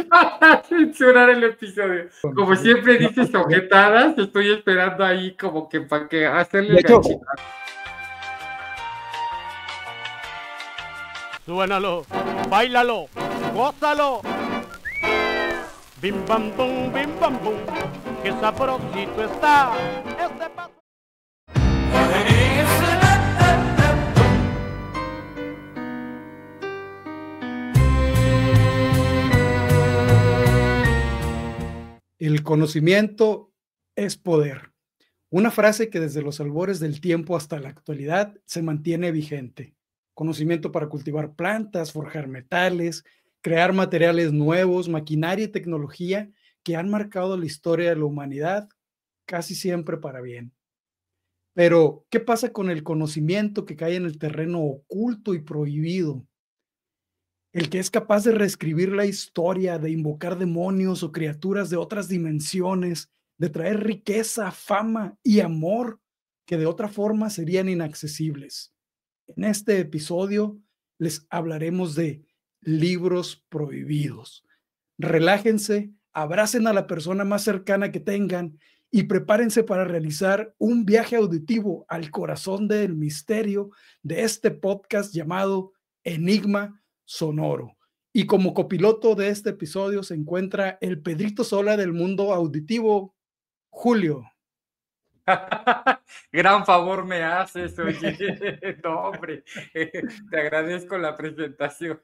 Para censurar el episodio. Como siempre dices ojetadas, estoy esperando ahí como que para que hacerle el ganchito. Suénalo, báilalo, gózalo. Bim bam bum, que sabrosito está este paso. El conocimiento es poder. Una frase que desde los albores del tiempo hasta la actualidad se mantiene vigente. Conocimiento para cultivar plantas, forjar metales, crear materiales nuevos, maquinaria y tecnología que han marcado la historia de la humanidad, casi siempre para bien. Pero, ¿qué pasa con el conocimiento que cae en el terreno oculto y prohibido? El que es capaz de reescribir la historia, de invocar demonios o criaturas de otras dimensiones, de traer riqueza, fama y amor que de otra forma serían inaccesibles. En este episodio les hablaremos de libros prohibidos. Relájense, abracen a la persona más cercana que tengan y prepárense para realizar un viaje auditivo al corazón del misterio de este podcast llamado Enigma Sonoro. Y como copiloto de este episodio se encuentra el Pedrito Sola del mundo auditivo, Julio. Gran favor me haces, oye. No, hombre, te agradezco la presentación.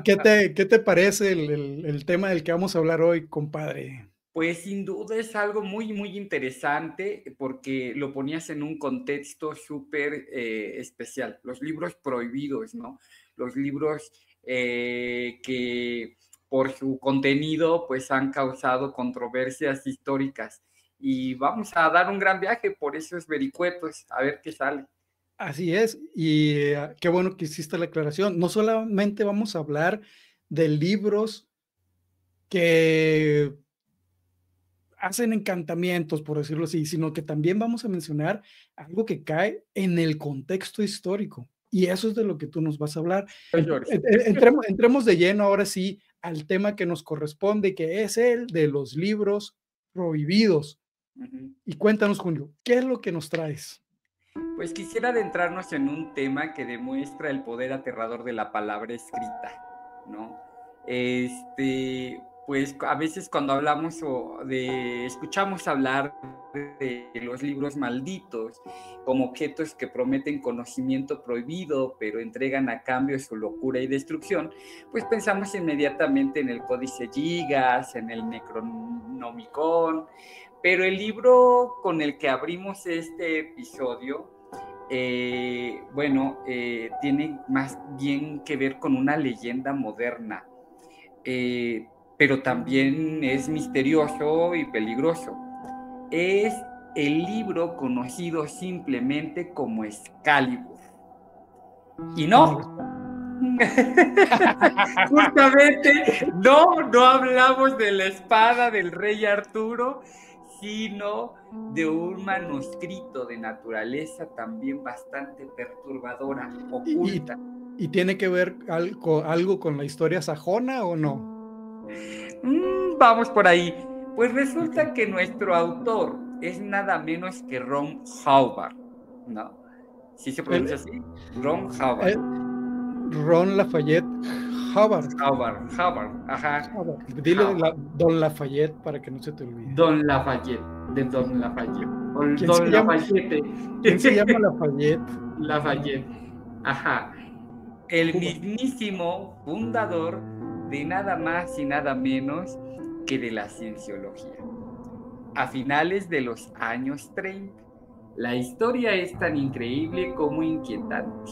¿Qué te parece el tema del que vamos a hablar hoy, compadre? Pues sin duda es algo muy, muy interesante porque lo ponías en un contexto súper especial. Los libros prohibidos, ¿no? Los libros que por su contenido pues han causado controversias históricas. Y vamos a dar un gran viaje por esos vericuetos, a ver qué sale. Así es, y qué bueno que hiciste la aclaración. No solamente vamos a hablar de libros que hacen encantamientos, por decirlo así, sino que también vamos a mencionar algo que cae en el contexto histórico. Y eso es de lo que tú nos vas a hablar. Entremos de lleno ahora sí al tema que nos corresponde, que es el de los libros prohibidos. Y cuéntanos, Julio, ¿qué es lo que nos traes? Pues quisiera adentrarnos en un tema que demuestra el poder aterrador de la palabra escrita, ¿no? Pues a veces cuando hablamos escuchamos hablar de los libros malditos como objetos que prometen conocimiento prohibido, pero entregan a cambio su locura y destrucción, pues pensamos inmediatamente en el Códice Gigas, en el Necronomicon, pero el libro con el que abrimos este episodio, tiene más bien que ver con una leyenda moderna, pero también es misterioso y peligroso. Es el libro conocido simplemente como Excalibur. Y no, justamente no hablamos de la espada del rey Arturo, sino de un manuscrito de naturaleza también bastante perturbadora, oculta. ¿Y tiene que ver algo con la historia sajona o no? Vamos por ahí. Pues resulta que nuestro autor es nada menos que Ron Hubbard, ¿no? ¿Sí se pronuncia así? Ron Hubbard. Ron Lafayette Hubbard. Hubbard, ajá. Dile Don Lafayette para que no se te olvide. Don Lafayette, de Don Lafayette. ¿Quién se llama Lafayette? Lafayette, ajá. El mismísimo fundador de nada más y nada menos que de la cienciología. A finales de los años 30, la historia es tan increíble como inquietante.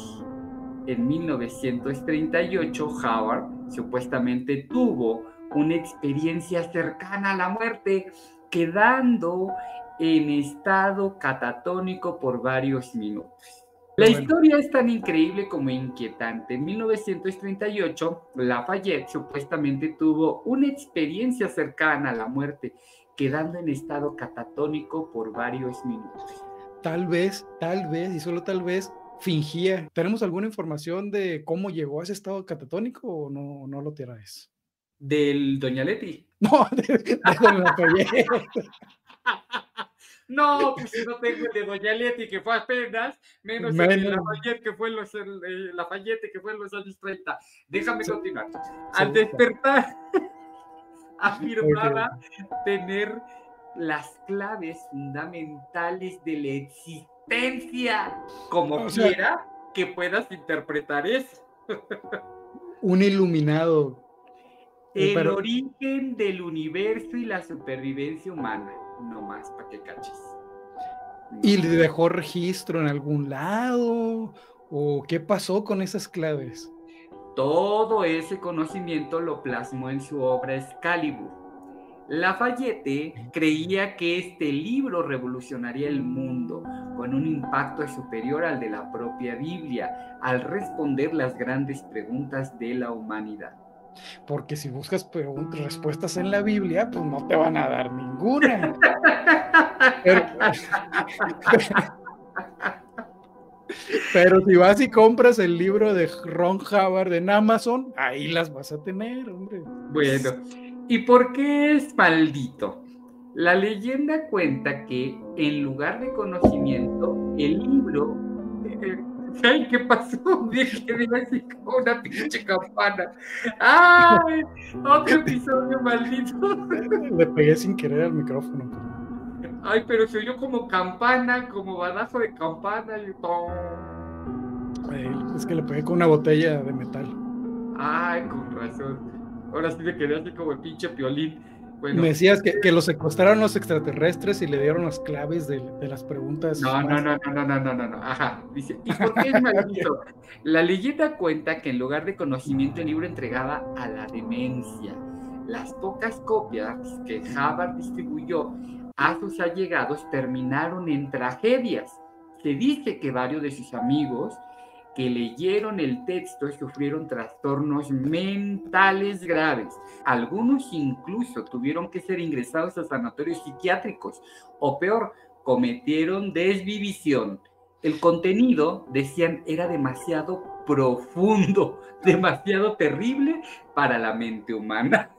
En 1938, Howard supuestamente tuvo una experiencia cercana a la muerte, quedando en estado catatónico por varios minutos. La historia es tan increíble como inquietante. En 1938, Lafayette supuestamente tuvo una experiencia cercana a la muerte, quedando en estado catatónico por varios minutos. Tal vez, y solo tal vez, fingía. ¿Tenemos alguna información de cómo llegó a ese estado catatónico o no lo tienes? Del Doña Leti. No, de Don Lafayette. No, pues si no tengo el de Doña Leti, que fue apenas, menos el de Lafayette, que fue en los, Lafayette, que fue en los años 30. Déjame continuar. Al despertar, afirmaba tener las claves fundamentales de la existencia, como quiera que puedas interpretar eso. Un iluminado. El origen del universo y la supervivencia humana, no más para que caches. ¿Y le dejó registro en algún lado? ¿O qué pasó con esas claves? Todo ese conocimiento lo plasmó en su obra Excalibur. Lafayette creía que este libro revolucionaría el mundo con un impacto superior al de la propia Biblia, al responder las grandes preguntas de la humanidad. Porque si buscas respuestas en la Biblia, pues no te van a dar ninguna. Pero si vas y compras el libro de Ron Hubbard en Amazon, ahí las vas a tener, hombre. Bueno, ¿y por qué es maldito? La leyenda cuenta que en lugar de conocimiento, el libro... ¡Ay, qué pasó! Dije así como una pinche campana. ¡Ay! Otro episodio maldito. Le pegué sin querer al micrófono. Ay, pero se oyó como campana, como badazo de campana. Y... Es que le pegué con una botella de metal. Ay, con razón. Ahora sí me quedé así como el pinche Piolín. Bueno. Me decías que lo secuestraron los extraterrestres y le dieron las claves de las preguntas. No. Ajá. Dice, ¿y por qué es maldito? La leyenda cuenta que en lugar de conocimiento el libro entregaba a la demencia. Las pocas copias que Hubbard distribuyó a sus allegados terminaron en tragedias. Se dice que varios de sus amigos que leyeron el texto sufrieron trastornos mentales graves. Algunos incluso tuvieron que ser ingresados a sanatorios psiquiátricos o peor, cometieron desvivisión. El contenido, decían, era demasiado profundo, demasiado terrible para la mente humana.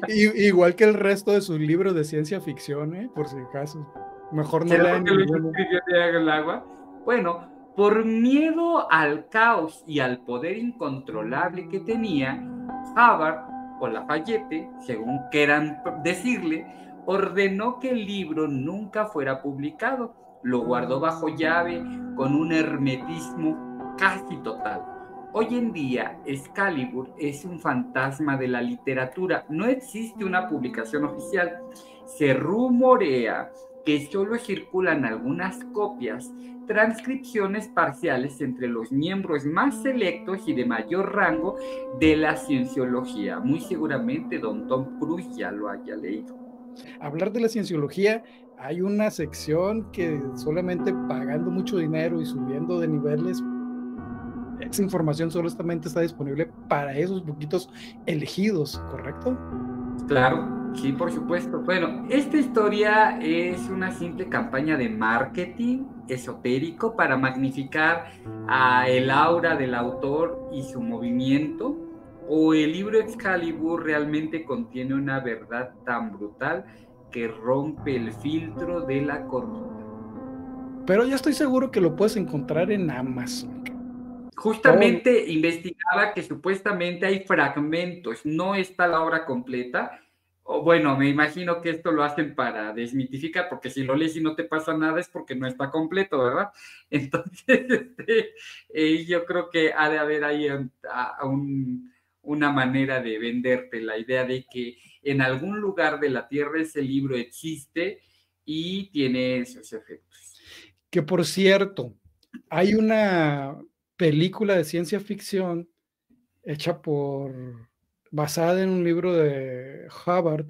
Igual que el resto de sus libros de ciencia ficción, por si acaso. Mejor no lean el agua. Bueno, por miedo al caos y al poder incontrolable que tenía, Hubbard o Lafayette, según quieran decirle, ordenó que el libro nunca fuera publicado. Lo guardó bajo llave con un hermetismo casi total. Hoy en día, Excalibur es un fantasma de la literatura. No existe una publicación oficial. Se rumorea que solo circulan algunas copias, transcripciones parciales entre los miembros más selectos y de mayor rango de la cienciología. Muy seguramente don Tom Cruise ya lo haya leído. Hablar de la cienciología, hay una sección que solamente pagando mucho dinero y subiendo de niveles, esa información solamente está disponible para esos poquitos elegidos, ¿correcto? Claro, sí, por supuesto. Bueno, esta historia es una simple campaña de marketing esotérico para magnificar el aura del autor y su movimiento, o el libro Excalibur realmente contiene una verdad tan brutal que rompe el filtro de la cordura. Pero ya estoy seguro que lo puedes encontrar en Amazon. Justamente investigaba que supuestamente hay fragmentos, no está la obra completa. O bueno, me imagino que esto lo hacen para desmitificar, porque si lo lees y no te pasa nada es porque no está completo, ¿verdad? Entonces, yo creo que ha de haber ahí una manera de venderte la idea de que en algún lugar de la Tierra ese libro existe y tiene esos efectos. Que por cierto, hay una película de ciencia ficción hecha basada en un libro de Hubbard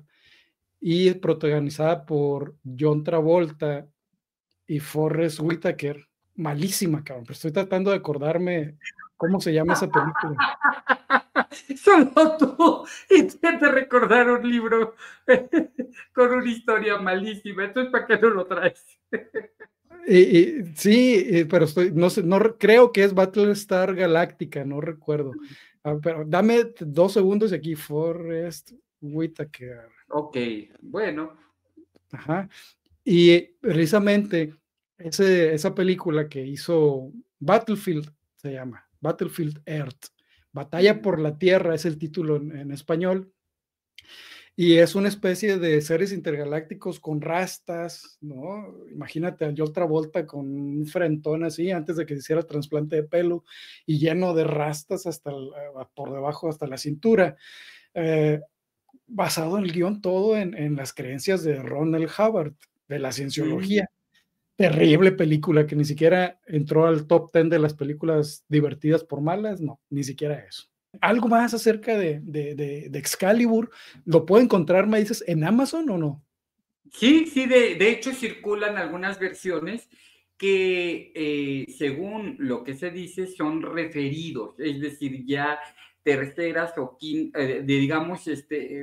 y protagonizada por John Travolta y Forrest Whitaker. Malísima, cabrón, pero estoy tratando de acordarme cómo se llama esa película. Solo tú intentas recordar un libro con una historia malísima, entonces ¿para qué no lo traes? Sí, pero no sé, creo que es Battlestar Galactica, no recuerdo. Pero dame 2 segundos y aquí, Forrest Whitaker. Ok, bueno. Ajá. Y precisamente esa película que hizo Battlefield, se llama Battlefield Earth, Batalla por la Tierra es el título en español, y es una especie de seres intergalácticos con rastas, ¿no? Imagínate a John Travolta con un frentón así antes de que se hiciera el trasplante de pelo y lleno de rastas hasta por debajo hasta la cintura. Basado en el guión todo en las creencias de Ron L. Hubbard, de la Mm. cienciología. Terrible película que ni siquiera entró al top 10 de las películas divertidas por malas, no, ni siquiera eso. Algo más acerca de Excalibur, ¿lo puedo encontrar, me dices, en Amazon o no? Sí, sí, de hecho circulan algunas versiones que según lo que se dice son referidos, es decir, ya terceras o digamos,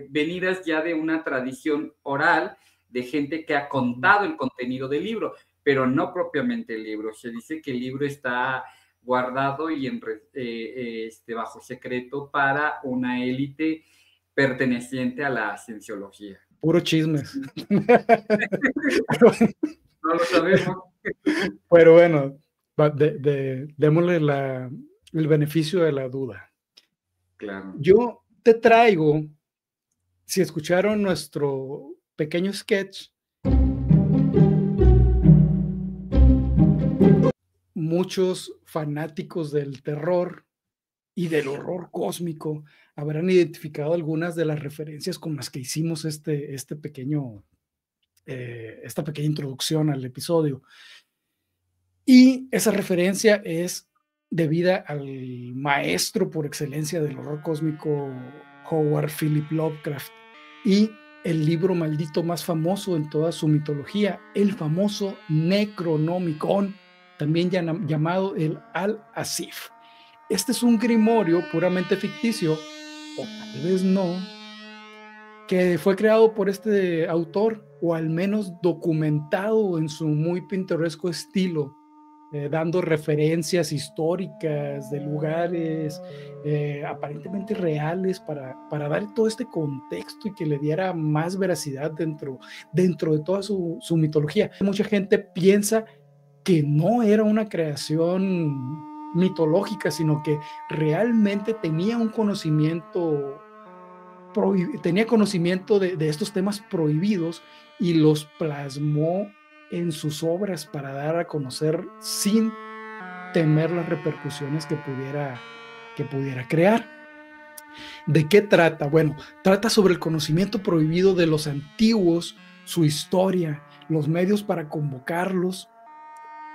venidas ya de una tradición oral de gente que ha contado el contenido del libro, pero no propiamente el libro. Se dice que el libro está guardado y bajo secreto para una élite perteneciente a la cienciología. Puro chismes. No lo sabemos. Pero bueno, démosle el beneficio de la duda. Claro. Yo te traigo, si escucharon nuestro pequeño sketch, muchos fanáticos del terror y del horror cósmico habrán identificado algunas de las referencias con las que hicimos esta pequeña introducción al episodio. Y esa referencia es debida al maestro por excelencia del horror cósmico, Howard Philip Lovecraft, y el libro maldito más famoso en toda su mitología, el famoso Necronomicon, también llamado el Al-Asif. Este es un grimorio puramente ficticio, o tal vez no, que fue creado por este autor, o al menos documentado en su muy pintoresco estilo, dando referencias históricas de lugares aparentemente reales para dar todo este contexto y que le diera más veracidad dentro de toda su mitología. Mucha gente piensa que no era una creación mitológica, sino que realmente tenía un conocimiento de estos temas prohibidos y los plasmó en sus obras para dar a conocer sin temer las repercusiones que pudiera crear. ¿De qué trata? Bueno, trata sobre el conocimiento prohibido de los antiguos, su historia, los medios para convocarlos,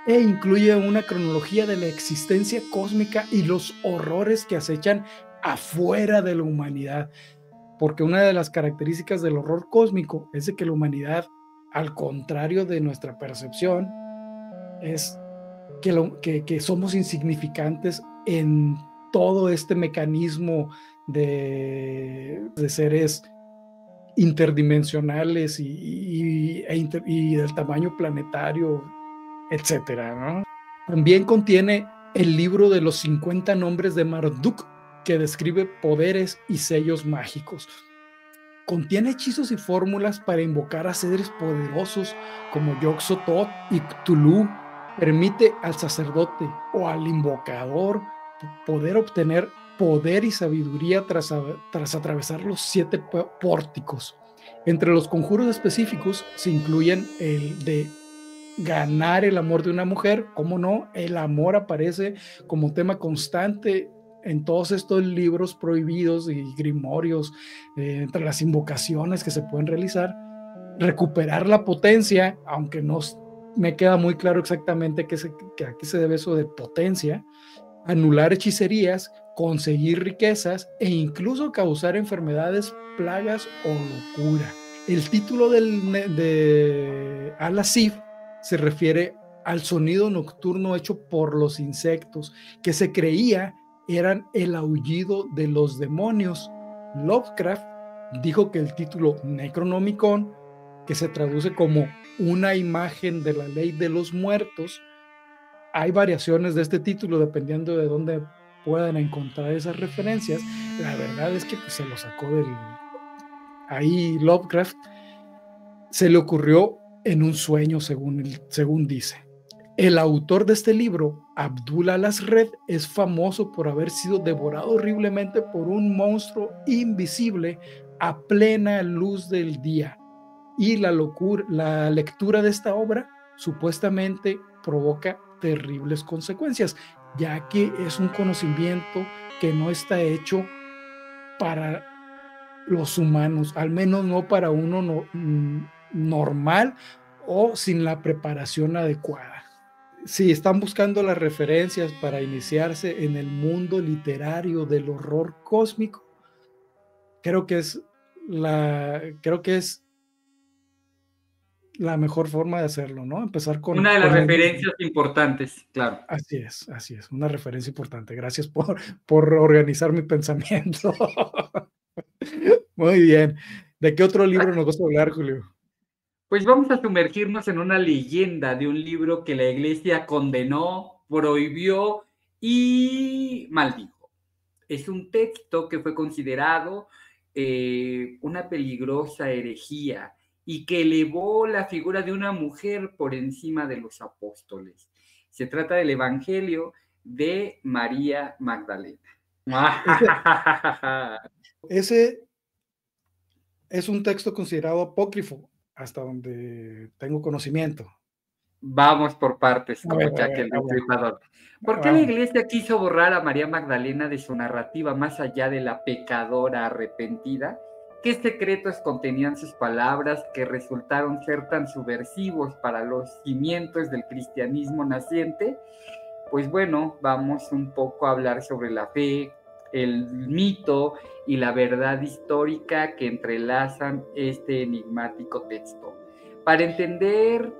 e incluye una cronología de la existencia cósmica y los horrores que acechan afuera de la humanidad. Porque una de las características del horror cósmico es de que la humanidad, al contrario de nuestra percepción, es que somos insignificantes en todo este mecanismo de seres interdimensionales y del tamaño planetario, etcétera, ¿no? También contiene el libro de los 50 nombres de Marduk, que describe poderes y sellos mágicos. Contiene hechizos y fórmulas para invocar a seres poderosos como Yog-Sothoth y Cthulhu. Permite al sacerdote o al invocador poder obtener poder y sabiduría tras atravesar los 7 pórticos. Entre los conjuros específicos se incluyen el de ganar el amor de una mujer. ¿Cómo no? El amor aparece como tema constante en todos estos libros prohibidos y grimorios, entre las invocaciones que se pueden realizar. Recuperar la potencia, aunque no me queda muy claro exactamente a qué se debe eso de potencia. Anular hechicerías, conseguir riquezas e incluso causar enfermedades, plagas o locura. El título de Al-Asif se refiere al sonido nocturno hecho por los insectos, que se creía eran el aullido de los demonios. Lovecraft dijo que el título Necronomicon que se traduce como una imagen de la ley de los muertos. Hay variaciones de este título dependiendo de dónde puedan encontrar esas referencias. La verdad es que pues, se lo sacó ahí Lovecraft, se le ocurrió en un sueño, según dice. El autor de este libro, Abdul al-Azred, es famoso por haber sido devorado horriblemente por un monstruo invisible a plena luz del día. Y la lectura de esta obra supuestamente provoca terribles consecuencias, ya que es un conocimiento que no está hecho para los humanos, al menos no para uno normal o sin la preparación adecuada. Si están buscando las referencias para iniciarse en el mundo literario del horror cósmico, creo que es la mejor forma de hacerlo, ¿no? Empezar con una de las referencias importantes, claro. Así es, una referencia importante. Gracias por organizar mi pensamiento. Muy bien. ¿De qué otro libro nos vas a hablar, Julio? Pues vamos a sumergirnos en una leyenda de un libro que la iglesia condenó, prohibió y maldijo. Es un texto que fue considerado una peligrosa herejía y que elevó la figura de una mujer por encima de los apóstoles. Se trata del Evangelio de María Magdalena. Ese es un texto considerado apócrifo, hasta donde tengo conocimiento. Vamos por partes, como Jack el Destripador. ¿Por qué la iglesia quiso borrar a María Magdalena de su narrativa más allá de la pecadora arrepentida? ¿Qué secretos contenían sus palabras que resultaron ser tan subversivos para los cimientos del cristianismo naciente? Pues bueno, vamos un poco a hablar sobre la fe, el mito y la verdad histórica que entrelazan este enigmático texto. Para entender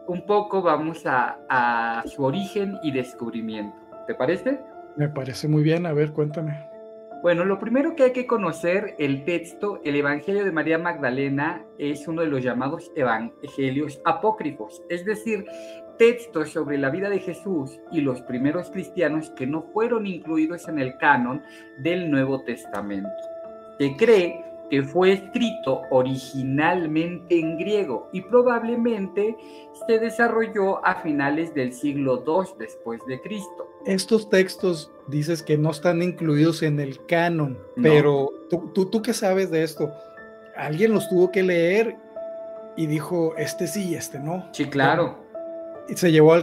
un poco vamos a su origen y descubrimiento. ¿Te parece? Me parece muy bien. A ver, cuéntame. Bueno, lo primero que hay que conocer, el texto, el Evangelio de María Magdalena es uno de los llamados evangelios apócrifos, es decir, textos sobre la vida de Jesús y los primeros cristianos que no fueron incluidos en el canon del Nuevo Testamento. Se cree que fue escrito originalmente en griego y probablemente se desarrolló a finales del siglo II después de Cristo. Estos textos dices que no están incluidos en el canon, no. Pero ¿tú qué sabes de esto? ¿Alguien los tuvo que leer y dijo, este sí, este no? Sí, claro. ¿Se llevó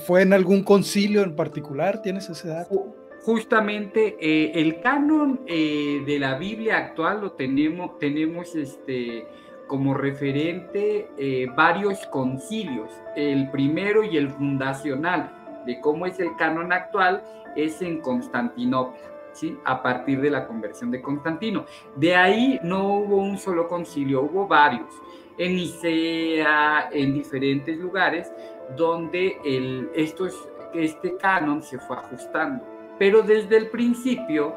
fue en algún concilio en particular? ¿Tienes ese dato? Justamente el canon de la Biblia actual lo tenemos como referente varios concilios. El primero y el fundacional de cómo es el canon actual es en Constantinopla, ¿sí? A partir de la conversión de Constantino. De ahí no hubo un solo concilio, hubo varios. En Nicea, en diferentes lugares, donde este canon se fue ajustando. Pero desde el principio,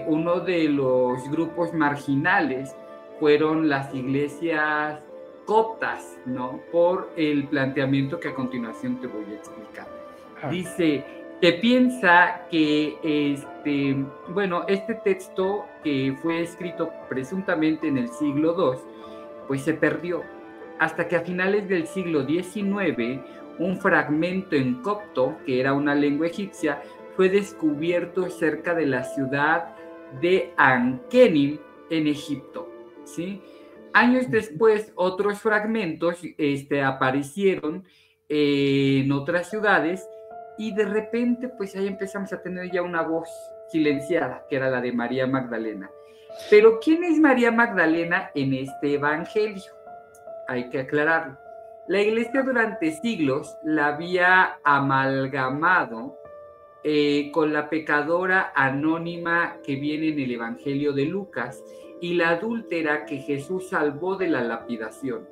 uno de los grupos marginales fueron las iglesias coptas, ¿no? Por el planteamiento que a continuación te voy a explicar. Dice, se piensa que este texto que fue escrito presuntamente en el siglo II, pues se perdió, hasta que a finales del siglo XIX, un fragmento en copto, que era una lengua egipcia, fue descubierto cerca de la ciudad de Ankenim, en Egipto, ¿sí? Años después, otros fragmentos aparecieron en otras ciudades y de repente, pues ahí empezamos a tener ya una voz silenciada, que era la de María Magdalena. Pero, ¿quién es María Magdalena en este evangelio? Hay que aclararlo. La iglesia durante siglos la había amalgamado con la pecadora anónima que viene en el Evangelio de Lucas y la adúltera que Jesús salvó de la lapidación.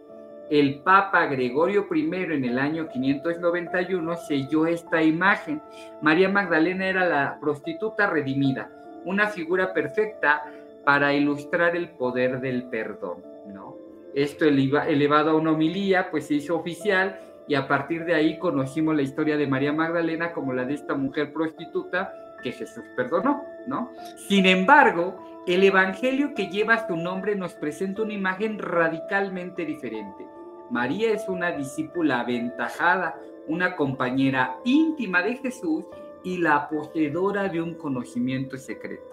El Papa Gregorio I en el año 591 selló esta imagen. María Magdalena era la prostituta redimida, una figura perfecta para ilustrar el poder del perdón, ¿no? Esto elevado a una homilía, pues se hizo oficial, y a partir de ahí conocimos la historia de María Magdalena como la de esta mujer prostituta que Jesús perdonó, ¿no? Sin embargo, el evangelio que lleva su nombre nos presenta una imagen radicalmente diferente. María es una discípula aventajada, una compañera íntima de Jesús y la poseedora de un conocimiento secreto.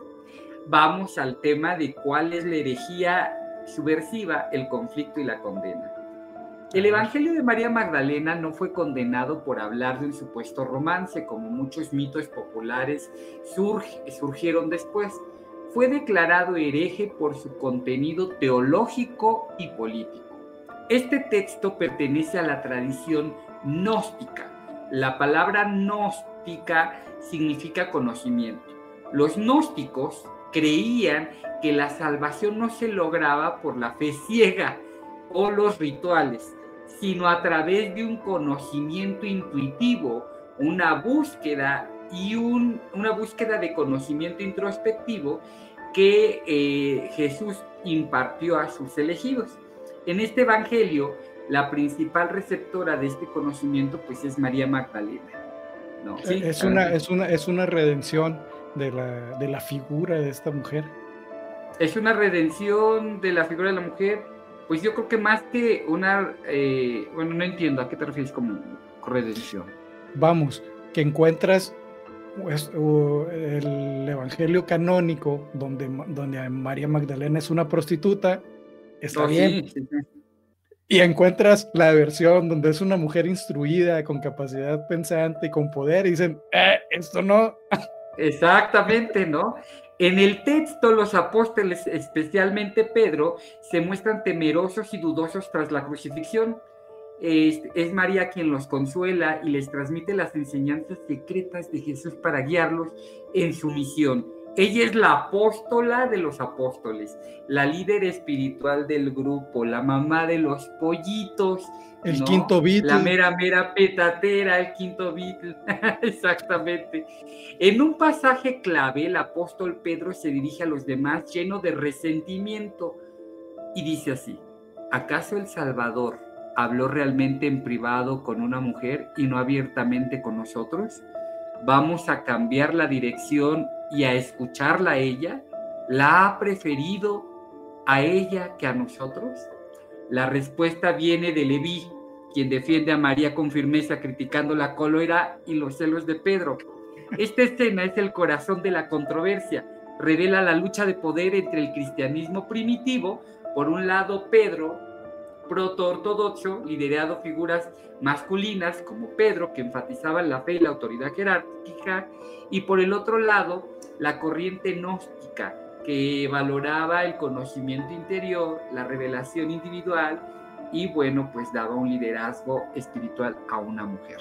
Vamos al tema de cuál es la herejía subversiva, el conflicto y la condena. El Evangelio de María Magdalena no fue condenado por hablar de un supuesto romance, como muchos mitos populares surgieron después. Fue declarado hereje por su contenido teológico y político. Este texto pertenece a la tradición gnóstica. La palabra gnóstica significa conocimiento. Los gnósticos creían que la salvación no se lograba por la fe ciega o los rituales, sino a través de un conocimiento intuitivo, una búsqueda de conocimiento introspectivo que Jesús impartió a sus elegidos. En este evangelio, la principal receptora de este conocimiento pues es María Magdalena, ¿no? ¿Sí? Es una redención de la figura de esta mujer. Es una redención de la figura de la mujer. Pues yo creo que más que una... bueno, no entiendo a qué te refieres como redención. Vamos, que encuentras pues, el evangelio canónico donde María Magdalena es una prostituta, está bien. Sí. Y encuentras la versión donde es una mujer instruida, con capacidad pensante y con poder, y dicen, esto no. Exactamente, ¿no? En el texto, los apóstoles, especialmente Pedro, se muestran temerosos y dudosos tras la crucifixión. Es María quien los consuela y les transmite las enseñanzas secretas de Jesús para guiarlos en su misión. Ella es la apóstola de los apóstoles, la líder espiritual del grupo, la mamá de los pollitos, el ¿no? Quinto Beatle. La mera petatera, el quinto Beatle. Exactamente. En un pasaje clave, el apóstol Pedro se dirige a los demás lleno de resentimiento y dice así: ¿acaso el Salvador habló realmente en privado con una mujer y no abiertamente con nosotros? ¿Vamos a cambiar la dirección y a escucharla a ella? ¿La ha preferido a ella que a nosotros? La respuesta viene de Leví, quien defiende a María con firmeza, criticando la cólera y los celos de Pedro. Esta escena es el corazón de la controversia. Revela la lucha de poder entre el cristianismo primitivo, por un lado Pedro, proto-ortodoxo, liderado figuras masculinas como Pedro, que enfatizaban la fe y la autoridad jerárquica, y por el otro lado, la corriente gnóstica, que valoraba el conocimiento interior, la revelación individual, y bueno, pues daba un liderazgo espiritual a una mujer.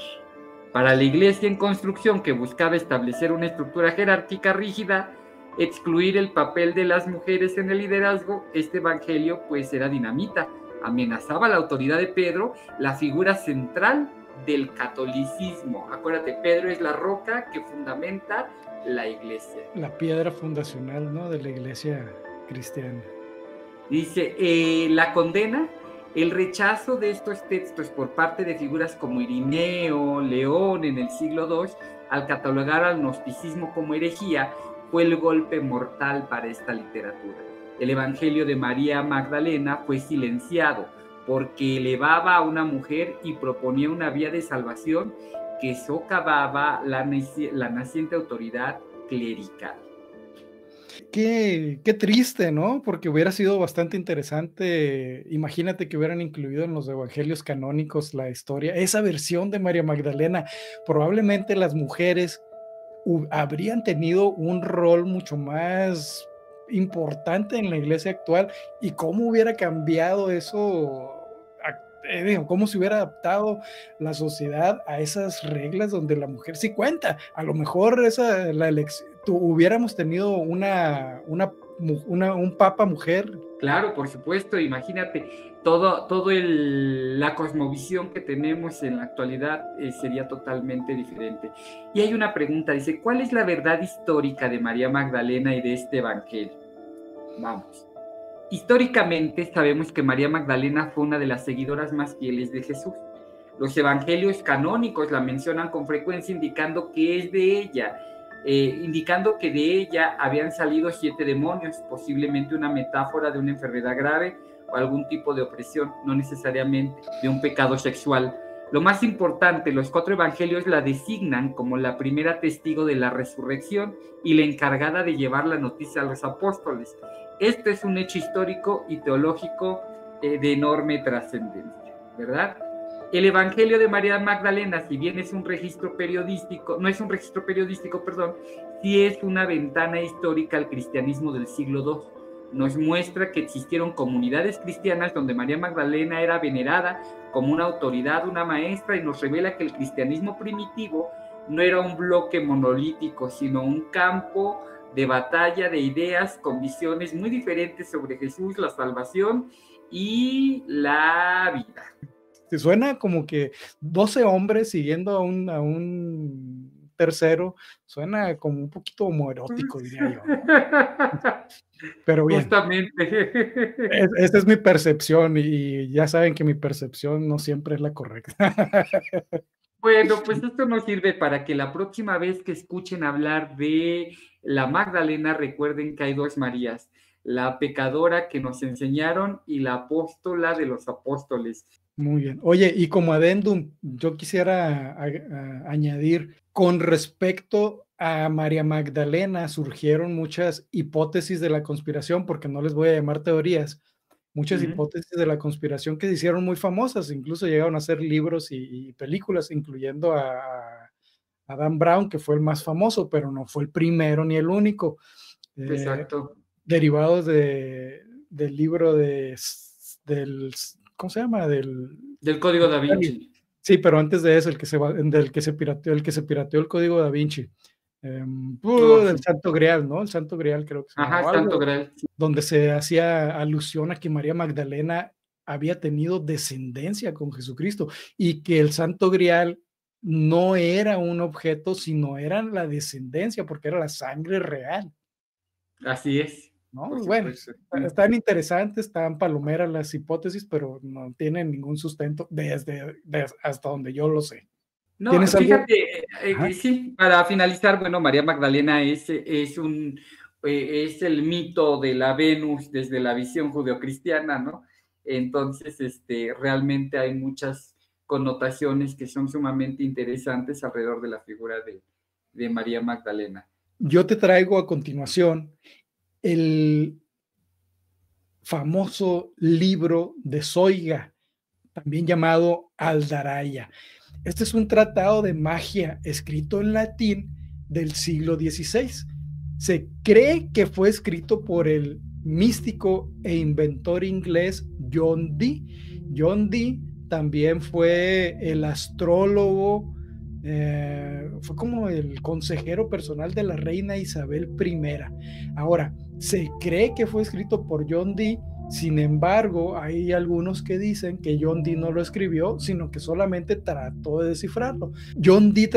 Para la iglesia en construcción, que buscaba establecer una estructura jerárquica rígida, excluir el papel de las mujeres en el liderazgo, este evangelio pues era dinamita. Amenazaba la autoridad de Pedro, la figura central del catolicismo. Acuérdate, Pedro es la roca que fundamenta la iglesia. La piedra fundacional, ¿no?, de la iglesia cristiana. Dice, la condena, el rechazo de estos textos por parte de figuras como Irineo, León en el siglo II, al catalogar al gnosticismo como herejía, fue el golpe mortal para esta literatura. El evangelio de María Magdalena fue silenciado porque elevaba a una mujer y proponía una vía de salvación que socavaba la naciente autoridad clerical. Qué triste, ¿no? Porque hubiera sido bastante interesante. Imagínate que hubieran incluido en los evangelios canónicos la historia, esa versión de María Magdalena. Probablemente las mujeres habrían tenido un rol mucho más importante en la iglesia actual, y cómo hubiera cambiado eso, cómo se hubiera adaptado la sociedad a esas reglas donde la mujer sí cuenta. A lo mejor hubiéramos tenido un papa mujer. Claro, por supuesto, imagínate, la cosmovisión que tenemos en la actualidad sería totalmente diferente. Y hay una pregunta, dice, ¿cuál es la verdad histórica de María Magdalena y de este evangelio? Vamos. Históricamente sabemos que María Magdalena fue una de las seguidoras más fieles de Jesús. Los evangelios canónicos la mencionan con frecuencia, indicando que de ella habían salido 7 demonios, posiblemente una metáfora de una enfermedad grave o algún tipo de opresión, no necesariamente de un pecado sexual. Lo más importante, los 4 evangelios la designan como la primera testigo de la resurrección y la encargada de llevar la noticia a los apóstoles. Esto es un hecho histórico y teológico de enorme trascendencia, ¿verdad? El Evangelio de María Magdalena, si bien es un registro periodístico, no es un registro periodístico, perdón, sí es una ventana histórica al cristianismo del siglo II. Nos muestra que existieron comunidades cristianas donde María Magdalena era venerada como una autoridad, una maestra, y nos revela que el cristianismo primitivo no era un bloque monolítico, sino un campo de batalla de ideas con visiones muy diferentes sobre Jesús, la salvación y la vida. Te suena como que 12 hombres siguiendo a un tercero, suena como un poquito homoerótico, diría yo. Pero bien, justamente. Esta es mi percepción y ya saben que mi percepción no siempre es la correcta. Bueno, pues esto nos sirve para que la próxima vez que escuchen hablar de la Magdalena, recuerden que hay 2 Marías, la pecadora que nos enseñaron y la apóstola de los apóstoles. Muy bien. Oye, y como adendum, yo quisiera añadir, con respecto a María Magdalena, surgieron muchas hipótesis de la conspiración, porque no les voy a llamar teorías, muchas hipótesis de la conspiración que se hicieron muy famosas, incluso llegaron a hacer libros y películas, incluyendo a Dan Brown, que fue el más famoso, pero no fue el primero ni el único. Exacto. Derivados del libro del ¿cómo se llama? Del Código Da Vinci. Sí, pero antes de eso, el que se pirateó el Código Da Vinci. Del Santo Grial, ¿no? El Santo Grial, creo que se llama. Ajá, Santo Grial. Donde se hacía alusión a que María Magdalena había tenido descendencia con Jesucristo y que el Santo Grial no era un objeto, sino era la descendencia, porque era la sangre real. Así es. ¿No? Bueno, están interesantes, están palomeras las hipótesis, pero no tienen ningún sustento desde hasta donde yo lo sé. No, fíjate, sí, para finalizar, bueno, María Magdalena es el mito de la Venus desde la visión judeocristiana, ¿no? Entonces, realmente hay muchas connotaciones que son sumamente interesantes alrededor de la figura de María Magdalena. Yo te traigo a continuación el famoso libro de Zoiga, también llamado Aldaraya. Este es un tratado de magia escrito en latín del siglo XVI. Se cree que fue escrito por el místico e inventor inglés John Dee. John Dee también fue el astrólogo, fue como el consejero personal de la reina Isabel I. Ahora, se cree que fue escrito por John Dee. Sin embargo, hay algunos que dicen que John Dee no lo escribió, sino que solamente trató de descifrarlo. John Dee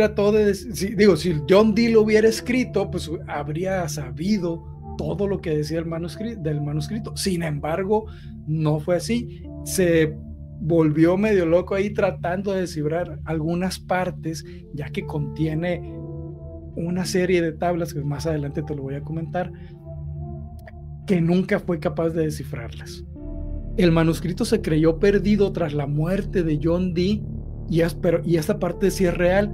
si John Dee lo hubiera escrito, pues habría sabido todo lo que decía del manuscrito. Sin embargo, no fue así. Se volvió medio loco ahí tratando de descifrar algunas partes, ya que contiene una serie de tablas que más adelante te lo voy a comentar, que nunca fue capaz de descifrarlas. El manuscrito se creyó perdido tras la muerte de John Dee, y esta parte sí es real.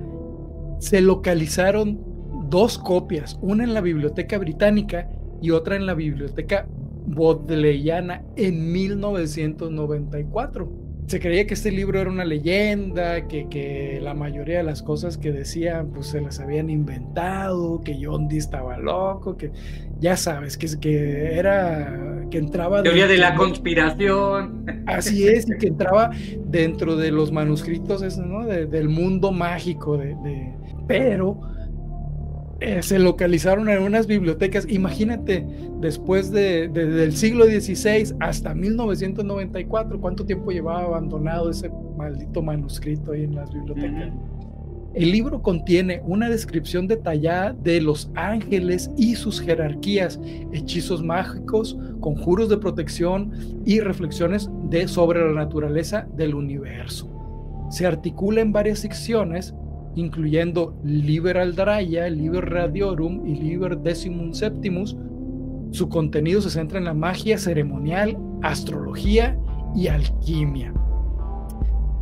Se localizaron 2 copias, una en la Biblioteca Británica y otra en la Biblioteca Bodleiana en 1994. Se creía que este libro era una leyenda, que la mayoría de las cosas que decían pues se las habían inventado, que John Dee estaba loco, que ya sabes, que entraba... Teoría de la conspiración. Así es, y que entraba dentro de los manuscritos, ¿no? Del mundo mágico, pero se localizaron en unas bibliotecas. Imagínate, después del siglo XVI hasta 1994, ¿cuánto tiempo llevaba abandonado ese maldito manuscrito ahí en las bibliotecas? El libro contiene una descripción detallada de los ángeles y sus jerarquías, hechizos mágicos, conjuros de protección y reflexiones sobre la naturaleza del universo. Se articula en varias secciones, incluyendo Liber Aldaraya, Liber Radiorum y Liber Decimum Septimus. Su contenido se centra en la magia ceremonial, astrología y alquimia.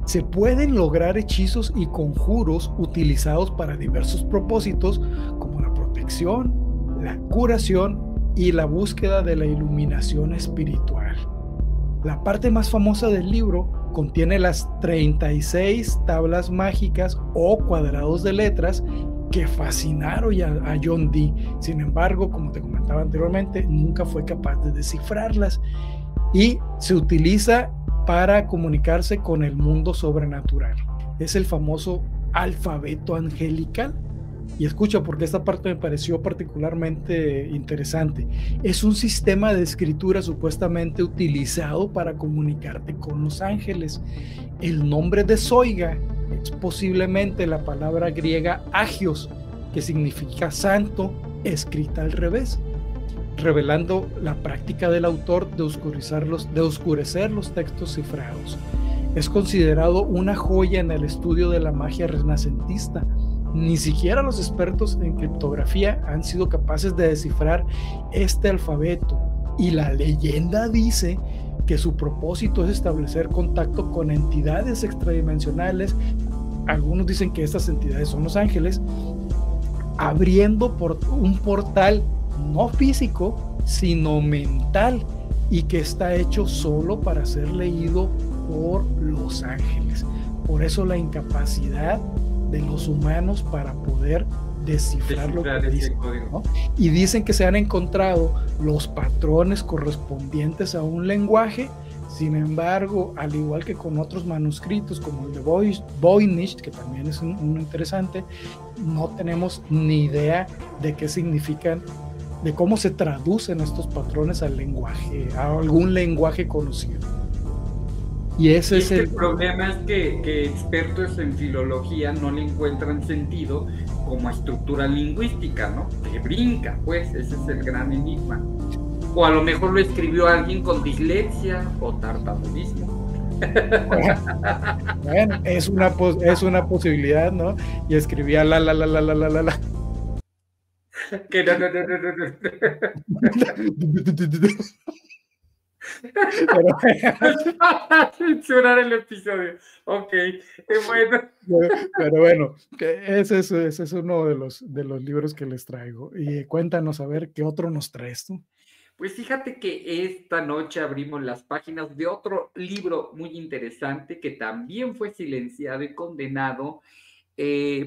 Se pueden lograr hechizos y conjuros utilizados para diversos propósitos, como la protección, la curación y la búsqueda de la iluminación espiritual. La parte más famosa del libro contiene las 36 tablas mágicas o cuadrados de letras que fascinaron a John Dee. Sin embargo, como te comentaba anteriormente, nunca fue capaz de descifrarlas y se utiliza para comunicarse con el mundo sobrenatural. Es el famoso alfabeto angelical. Y escucha, porque esta parte me pareció particularmente interesante. Es un sistema de escritura supuestamente utilizado para comunicarte con los ángeles. El nombre de Zoiga es posiblemente la palabra griega agios, que significa santo, escrita al revés, revelando la práctica del autor de oscurecer los textos cifrados. Es considerado una joya en el estudio de la magia renacentista. Ni siquiera los expertos en criptografía han sido capaces de descifrar este alfabeto, y la leyenda dice que su propósito es establecer contacto con entidades extradimensionales. Algunos dicen que estas entidades son los ángeles, abriendo un portal no físico, sino mental, y que está hecho solo para ser leído por los ángeles. Por eso la incapacidad de los humanos para poder descifrar lo que dicen, ¿no? Y dicen que se han encontrado los patrones correspondientes a un lenguaje. Sin embargo, al igual que con otros manuscritos como el de Voynich, que también es uno interesante, no tenemos ni idea de qué significan, de cómo se traducen estos patrones al lenguaje, a algún lenguaje conocido. Y ese es el problema, es que expertos en filología no le encuentran sentido como estructura lingüística, ¿no? Que brinca, pues, ese es el gran enigma. O a lo mejor lo escribió alguien con dislexia o tartamurismo. Bueno, es una posibilidad, ¿no? Y escribía la. Que no. Censurar el episodio. Ok, bueno. Pero bueno, ese es uno de los libros que les traigo. Y cuéntanos, a ver, ¿qué otro nos traes tú? Pues fíjate que esta noche abrimos las páginas de otro libro muy interesante que también fue silenciado y condenado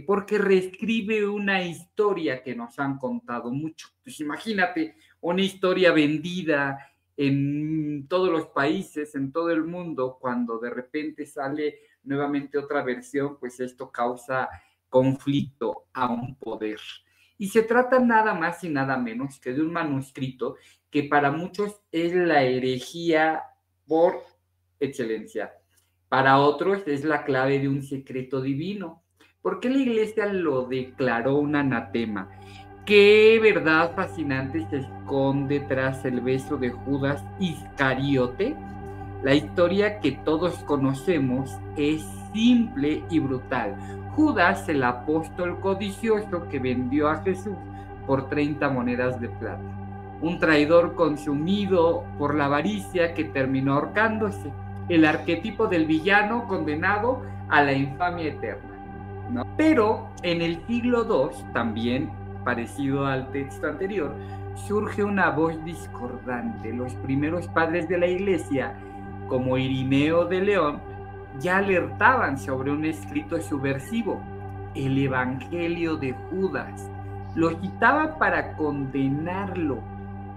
porque reescribe una historia que nos han contado mucho. Pues imagínate, una historia vendida en todos los países, en todo el mundo, cuando de repente sale nuevamente otra versión, pues esto causa conflicto a un poder. Y se trata nada más y nada menos que de un manuscrito que para muchos es la herejía por excelencia. Para otros es la clave de un secreto divino. ¿Por qué la iglesia lo declaró un anatema? ¿Qué verdad fascinante se esconde tras el beso de Judas Iscariote? La historia que todos conocemos es simple y brutal. Judas, el apóstol codicioso que vendió a Jesús por 30 monedas de plata. Un traidor consumido por la avaricia que terminó ahorcándose. El arquetipo del villano condenado a la infamia eterna, ¿no? Pero en el siglo II, también parecido al texto anterior, surge una voz discordante. Los primeros padres de la iglesia, como Irineo de León, ya alertaban sobre un escrito subversivo, el Evangelio de Judas. Lo citaban para condenarlo.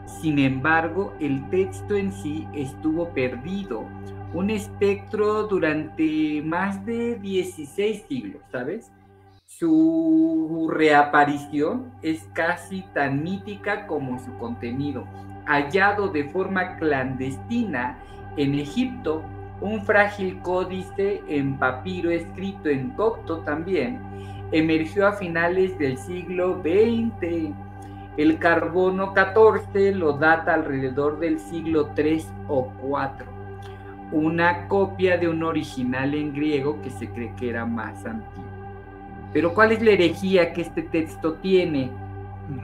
Sin embargo, el texto en sí estuvo perdido, un espectro durante más de 16 siglos, ¿sabes? Su reaparición es casi tan mítica como su contenido. Hallado de forma clandestina en Egipto, un frágil códice en papiro escrito en copto también, emergió a finales del siglo XX. El carbono 14 lo data alrededor del siglo 3 o 4. Una copia de un original en griego que se cree que era más antiguo. Pero ¿cuál es la herejía que este texto tiene?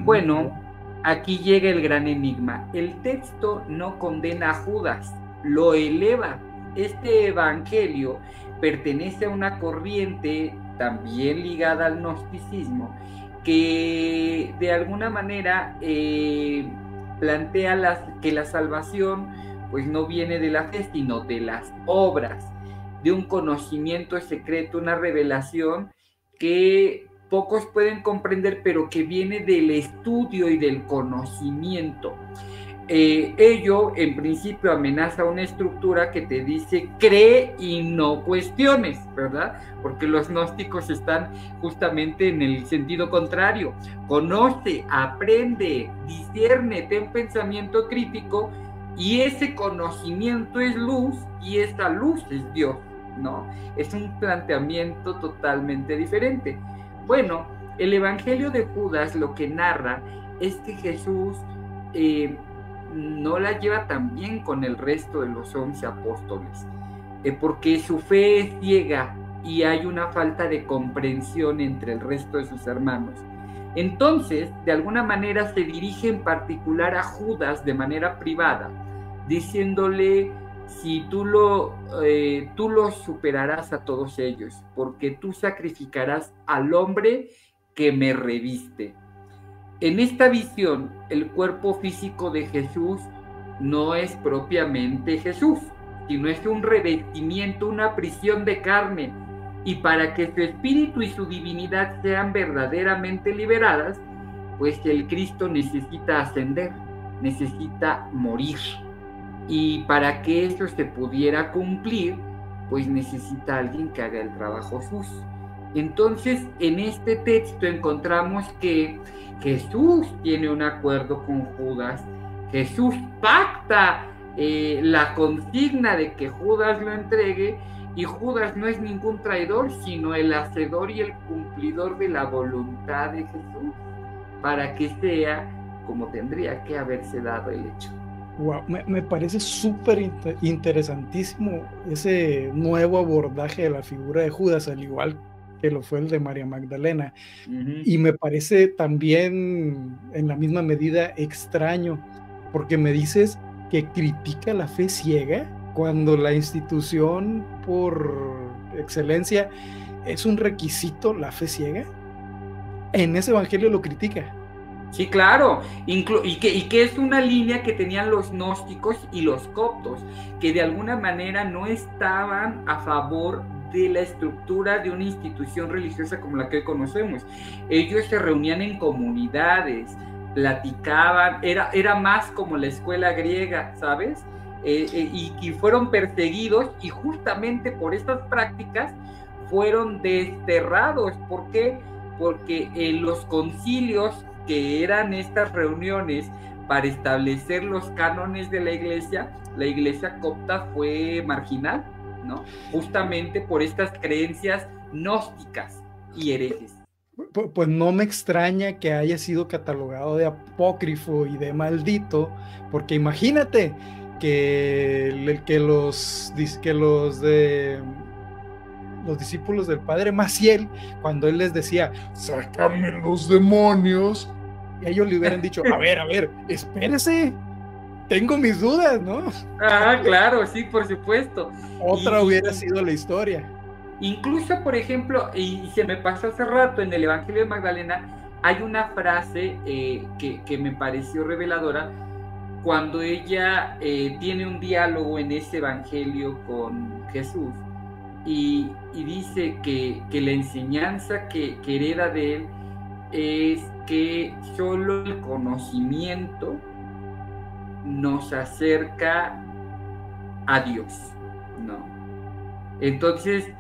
Bueno, aquí llega el gran enigma. El texto no condena a Judas, lo eleva. Este evangelio pertenece a una corriente también ligada al gnosticismo que de alguna manera plantea que la salvación pues no viene de la fe, sino de las obras, de un conocimiento secreto, una revelación que pocos pueden comprender, pero que viene del estudio y del conocimiento. Ello, en principio, amenaza una estructura que te dice cree y no cuestiones, ¿verdad? Porque los gnósticos están justamente en el sentido contrario. Conoce, aprende, discierne, ten pensamiento crítico, y ese conocimiento es luz, y esa luz es Dios, ¿no? Es un planteamiento totalmente diferente. Bueno, el Evangelio de Judas lo que narra es que Jesús no la lleva tan bien con el resto de los 11 apóstoles, porque su fe es ciega y hay una falta de comprensión entre el resto de sus hermanos. Entonces, de alguna manera se dirige en particular a Judas de manera privada, diciéndole: si tú los superarás a todos ellos, porque tú sacrificarás al hombre que me reviste. En esta visión, el cuerpo físico de Jesús no es propiamente Jesús, sino es un revestimiento, una prisión de carne. Y para que su espíritu y su divinidad sean verdaderamente liberadas, pues el Cristo necesita ascender, necesita morir. Y para que eso se pudiera cumplir, pues necesita alguien que haga el trabajo sucio. Entonces, en este texto encontramos que Jesús tiene un acuerdo con Judas. Jesús pacta la consigna de que Judas lo entregue, y Judas no es ningún traidor, sino el hacedor y el cumplidor de la voluntad de Jesús, para que sea como tendría que haberse dado el hecho. Wow, me parece súper interesantísimo ese nuevo abordaje de la figura de Judas, al igual que lo fue el de María Magdalena. Y me parece también en la misma medida extraño, porque me dices que critica la fe ciega cuando la institución por excelencia es un requisito, la fe ciega. En ese evangelio lo critica. Sí, claro, y que es una línea que tenían los gnósticos y los coptos, que de alguna manera no estaban a favor de la estructura de una institución religiosa como la que hoy conocemos. Ellos se reunían en comunidades, platicaban, era más como la escuela griega, ¿sabes? Y fueron perseguidos, y justamente por estas prácticas fueron desterrados. ¿Por qué? Porque en los concilios, que eran estas reuniones para establecer los cánones de la iglesia copta fue marginal, ¿no? Justamente por estas creencias gnósticas y herejes. Pues no me extraña que haya sido catalogado de apócrifo y de maldito, porque imagínate que los discípulos del padre Maciel, cuando él les decía, sácame los demonios, y ellos le hubieran dicho, a ver, espérese, tengo mis dudas, ¿no? Ah, claro, sí, por supuesto. Otra hubiera sido la historia. Incluso, por ejemplo, y se me pasó hace rato, en el Evangelio de Magdalena hay una frase que me pareció reveladora, cuando ella tiene un diálogo en ese Evangelio con Jesús, y dice que la enseñanza que hereda de él es que solo el conocimiento nos acerca a Dios, ¿no? Entonces,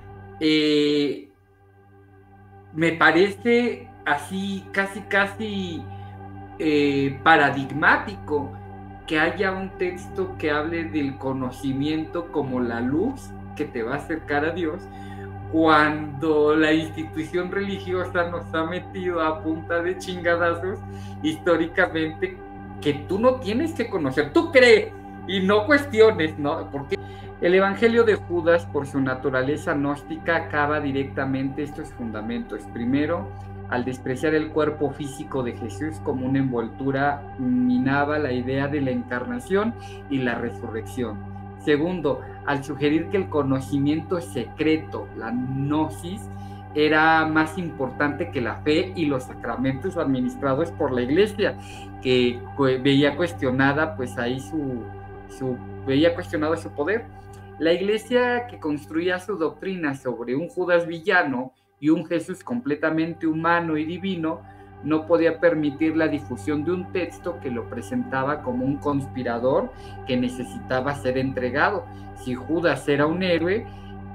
me parece así casi paradigmático que haya un texto que hable del conocimiento como la luz que te va a acercar a Dios, cuando la institución religiosa nos ha metido a punta de chingadazos históricamente que tú no tienes que conocer, tú crees y no cuestiones, ¿no? Porque el Evangelio de Judas, por su naturaleza gnóstica, acaba directamente estos fundamentos. Primero, al despreciar el cuerpo físico de Jesús como una envoltura, minaba la idea de la encarnación y la resurrección. Segundo, al sugerir que el conocimiento secreto, la gnosis, era más importante que la fe y los sacramentos administrados por la Iglesia, que veía cuestionada, pues ahí veía cuestionado su poder. La Iglesia, que construía su doctrina sobre un Judas villano y un Jesús completamente humano y divino, no podía permitir la difusión de un texto que lo presentaba como un conspirador que necesitaba ser entregado. Si Judas era un héroe,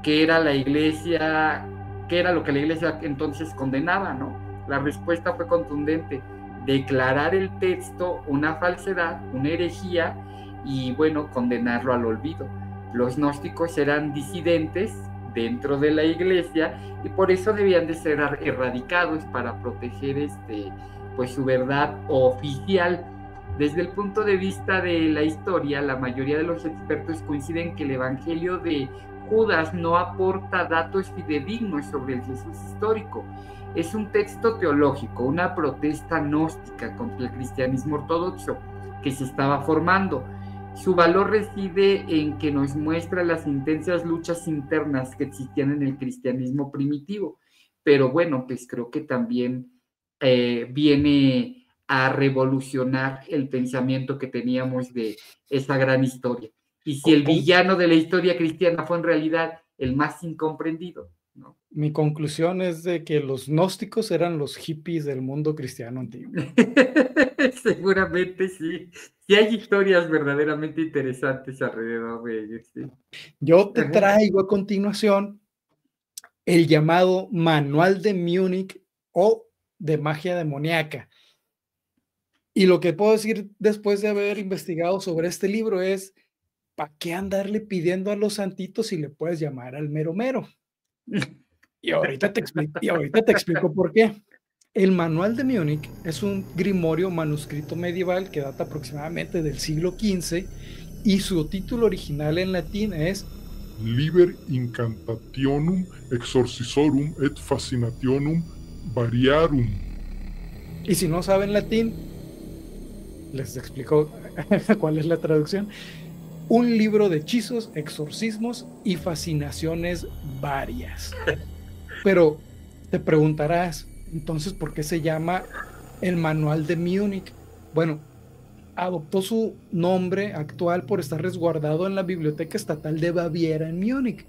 ¿qué era la Iglesia? ¿Qué era lo que la Iglesia entonces condenaba, no? La respuesta fue contundente: declarar el texto una falsedad, una herejía, y bueno, condenarlo al olvido. Los gnósticos eran disidentes dentro de la Iglesia y por eso debían de ser erradicados para proteger pues su verdad oficial. Desde el punto de vista de la historia, la mayoría de los expertos coinciden que el Evangelio de Judas no aporta datos fidedignos sobre el Jesús histórico. Es un texto teológico, una protesta gnóstica contra el cristianismo ortodoxo que se estaba formando. Su valor reside en que nos muestra las intensas luchas internas que existían en el cristianismo primitivo, pero bueno, pues creo que también viene a revolucionar el pensamiento que teníamos de esa gran historia. Y si el villano de la historia cristiana fue en realidad el más incomprendido, ¿no? Mi conclusión es de que los gnósticos eran los hippies del mundo cristiano antiguo. Seguramente sí. Sí hay historias verdaderamente interesantes alrededor de ellos. Sí. Yo te traigo a continuación el llamado Manual de Múnich o de Magia Demoníaca. Y lo que puedo decir después de haber investigado sobre este libro es: ¿para qué andarle pidiendo a los santitos si le puedes llamar al mero mero? Y ahorita te explico por qué. El Manual de Múnich es un grimorio manuscrito medieval que data aproximadamente del siglo XV y su título original en latín es Liber Incantationum Exorcisorum et Fascinationum Variarum. Y si no saben latín, les explico cuál es la traducción. Un libro de hechizos, exorcismos y fascinaciones varias. Pero te preguntarás, entonces, ¿por qué se llama el Manual de Múnich? Bueno, adoptó su nombre actual por estar resguardado en la Biblioteca Estatal de Baviera en Múnich.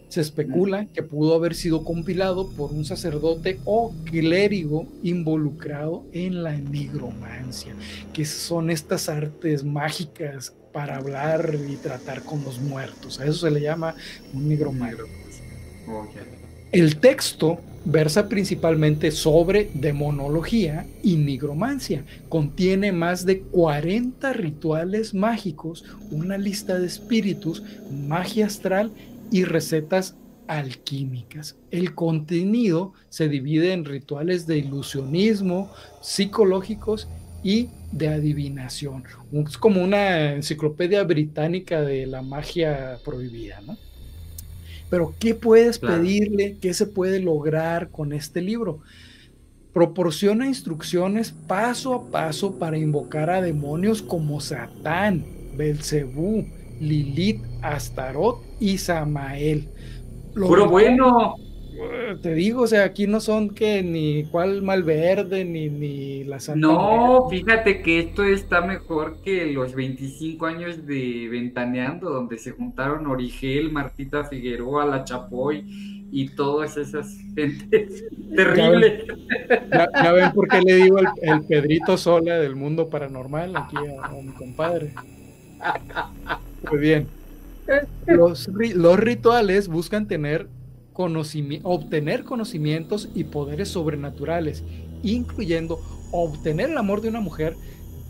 Se especula que pudo haber sido compilado por un sacerdote o clérigo involucrado en la nigromancia, que son estas artes mágicas para hablar y tratar con los muertos. A eso se le llama un nigromante. El texto versa principalmente sobre demonología y nigromancia. Contiene más de 40 rituales mágicos, una lista de espíritus, magia astral y recetas alquímicas. El contenido se divide en rituales de ilusionismo, psicológicos y de adivinación. Es como una enciclopedia británica de la magia prohibida, ¿no? Pero ¿qué puedes pedirle? ¿Qué se puede lograr con este libro? Proporciona instrucciones paso a paso para invocar a demonios como Satán, Belcebú, Lilith, Astaroth y Samael. ¡Puro bueno! Te digo, o sea, aquí no son que ni cuál Malverde, ni la Santa No, Mujer. Fíjate que esto está mejor que los 25 años de Ventaneando, donde se juntaron Origel, Martita Figueroa, La Chapoy y todas esas gentes terribles. Ya ven por qué le digo el Pedrito Sola del mundo paranormal aquí a mi compadre. Muy bien. Los rituales buscan obtener conocimientos y poderes sobrenaturales, incluyendo obtener el amor de una mujer.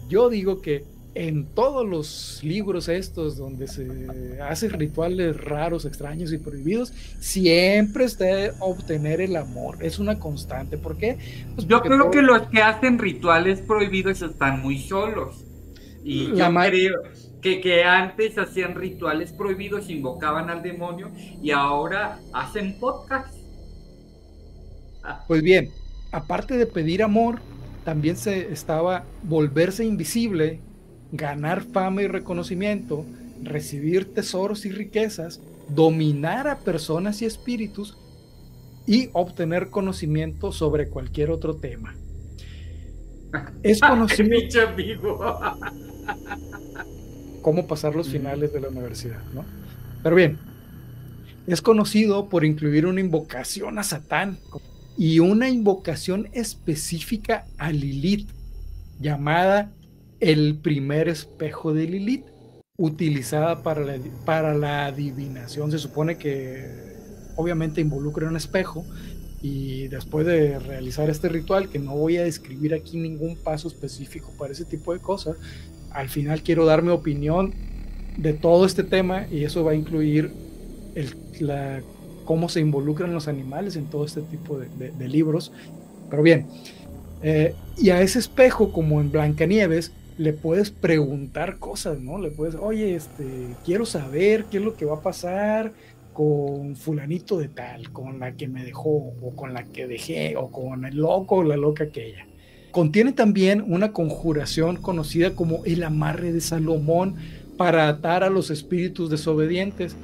Yo digo que en todos los libros estos donde se hacen rituales raros, extraños y prohibidos, siempre está obtener el amor. Es una constante. ¿Por qué? Pues Yo porque creo que los que hacen rituales prohibidos están muy solos. Y yo creo que antes hacían rituales prohibidos, invocaban al demonio y ahora hacen podcast. Pues bien, aparte de pedir amor, también se estaba volverse invisible, ganar fama y reconocimiento, recibir tesoros y riquezas, dominar a personas y espíritus y obtener conocimiento sobre cualquier otro tema. Es conocido cómo pasar los finales de la universidad, ¿no? Pero bien, es conocido por incluir una invocación a Satán y una invocación específica a Lilith, llamada el primer espejo de Lilith, utilizada para la adivinación. Se supone que obviamente involucra un espejo, y después de realizar este ritual, que no voy a describir aquí ningún paso específico para ese tipo de cosas, al final quiero dar mi opinión de todo este tema, y eso va a incluir cómo se involucran los animales en todo este tipo de libros. Pero bien, y a ese espejo, como en Blancanieves, le puedes preguntar cosas, ¿no? Le puedes, oye, quiero saber qué es lo que va a pasar con fulanito de tal, con la que me dejó, o con la que dejé, o con el loco o la loca aquella. Contiene también una conjuración conocida como el amarre de Salomón para atar a los espíritus desobedientes,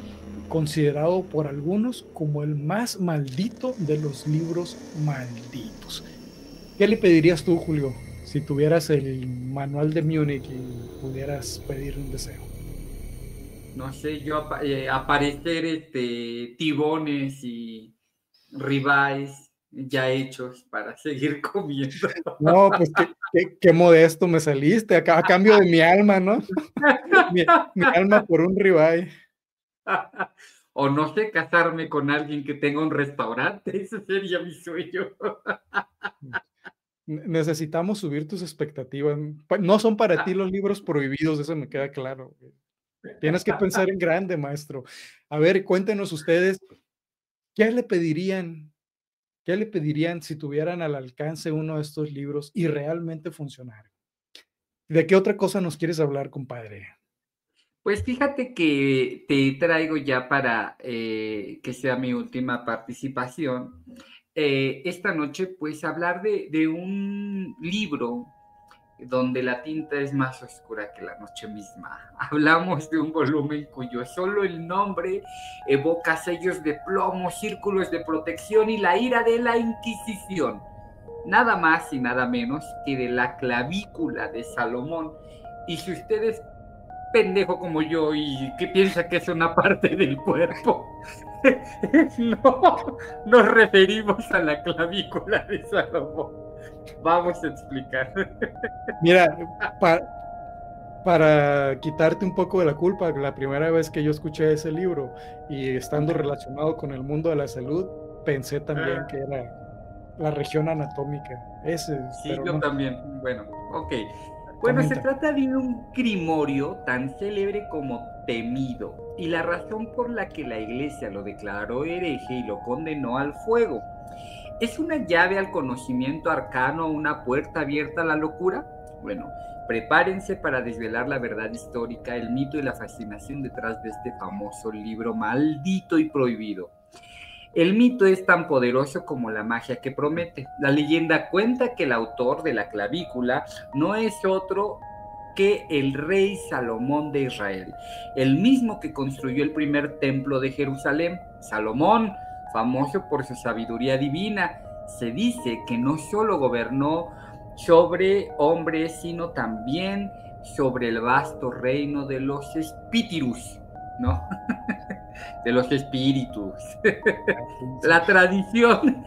considerado por algunos como el más maldito de los libros malditos. ¿Qué le pedirías tú, Julio, si tuvieras el manual de Múnich y pudieras pedir un deseo? No sé, yo aparecer tibones y ribeyes ya hechos para seguir comiendo. No, pues qué modesto me saliste, a cambio de mi alma, ¿no? mi alma por un ribeye. O no sé, casarme con alguien que tenga un restaurante, ese sería mi sueño. Necesitamos subir tus expectativas. No son para ti los libros prohibidos, eso me queda claro. Tienes que pensar en grande, maestro. A ver, cuéntenos ustedes, ¿qué le pedirían si tuvieran al alcance uno de estos libros y realmente funcionara? ¿De qué otra cosa nos quieres hablar, compadre? Pues fíjate que te traigo ya para que sea mi última participación. Esta noche, pues hablar de un libro donde la tinta es más oscura que la noche misma. Hablamos de un volumen cuyo solo el nombre evoca sellos de plomo, círculos de protección y la ira de la Inquisición. Nada más y nada menos que de la clavícula de Salomón. Y si ustedes pendejo como yo y que piensa que es una parte del cuerpo, no, nos referimos a la clavícula de Salomón. Vamos a explicar. Mira, para quitarte un poco de la culpa, la primera vez que yo escuché ese libro y estando relacionado con el mundo de la salud, pensé también que era la región anatómica. Sí, yo no. también. Bueno, ok. Bueno, Comenta. se trata de un grimorio tan célebre como temido, y la razón por la que la iglesia lo declaró hereje y lo condenó al fuego. ¿Es una llave al conocimiento arcano o una puerta abierta a la locura? Bueno, prepárense para desvelar la verdad histórica, el mito y la fascinación detrás de este famoso libro maldito y prohibido. El mito es tan poderoso como la magia que promete. La leyenda cuenta que el autor de la clavícula no es otro que el rey Salomón de Israel, el mismo que construyó el primer templo de Jerusalén. Salomón, famoso por su sabiduría divina, se dice que no solo gobernó sobre hombres, sino también sobre el vasto reino de los espíritus, ¿no? De los espíritus. La tradición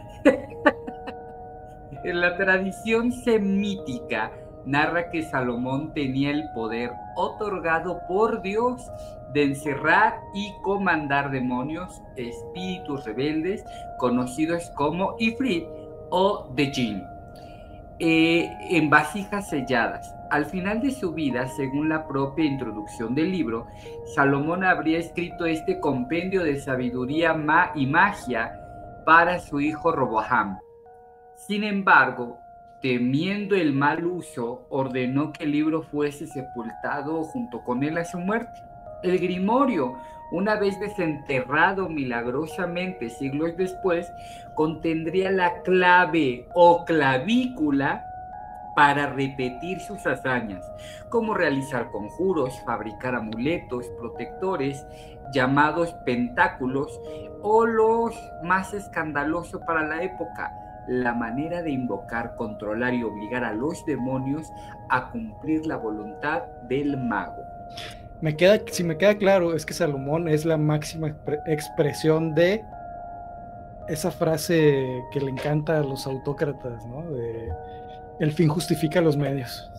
semítica narra que Salomón tenía el poder otorgado por Dios de encerrar y comandar demonios, espíritus rebeldes, conocidos como Ifrit o de Jinn, en vasijas selladas. Al final de su vida, según la propia introducción del libro, Salomón habría escrito este compendio de sabiduría y magia para su hijo Roboam. Sin embargo, temiendo el mal uso, ordenó que el libro fuese sepultado junto con él a su muerte. El grimorio, una vez desenterrado milagrosamente siglos después, contendría la clave o clavícula para repetir sus hazañas, como realizar conjuros, fabricar amuletos, protectores, llamados pentáculos, o los más escandaloso para la época, la manera de invocar, controlar y obligar a los demonios a cumplir la voluntad del mago. Si me queda claro, es que Salomón es la máxima expresión de esa frase que le encanta a los autócratas, ¿no? De el fin justifica los medios.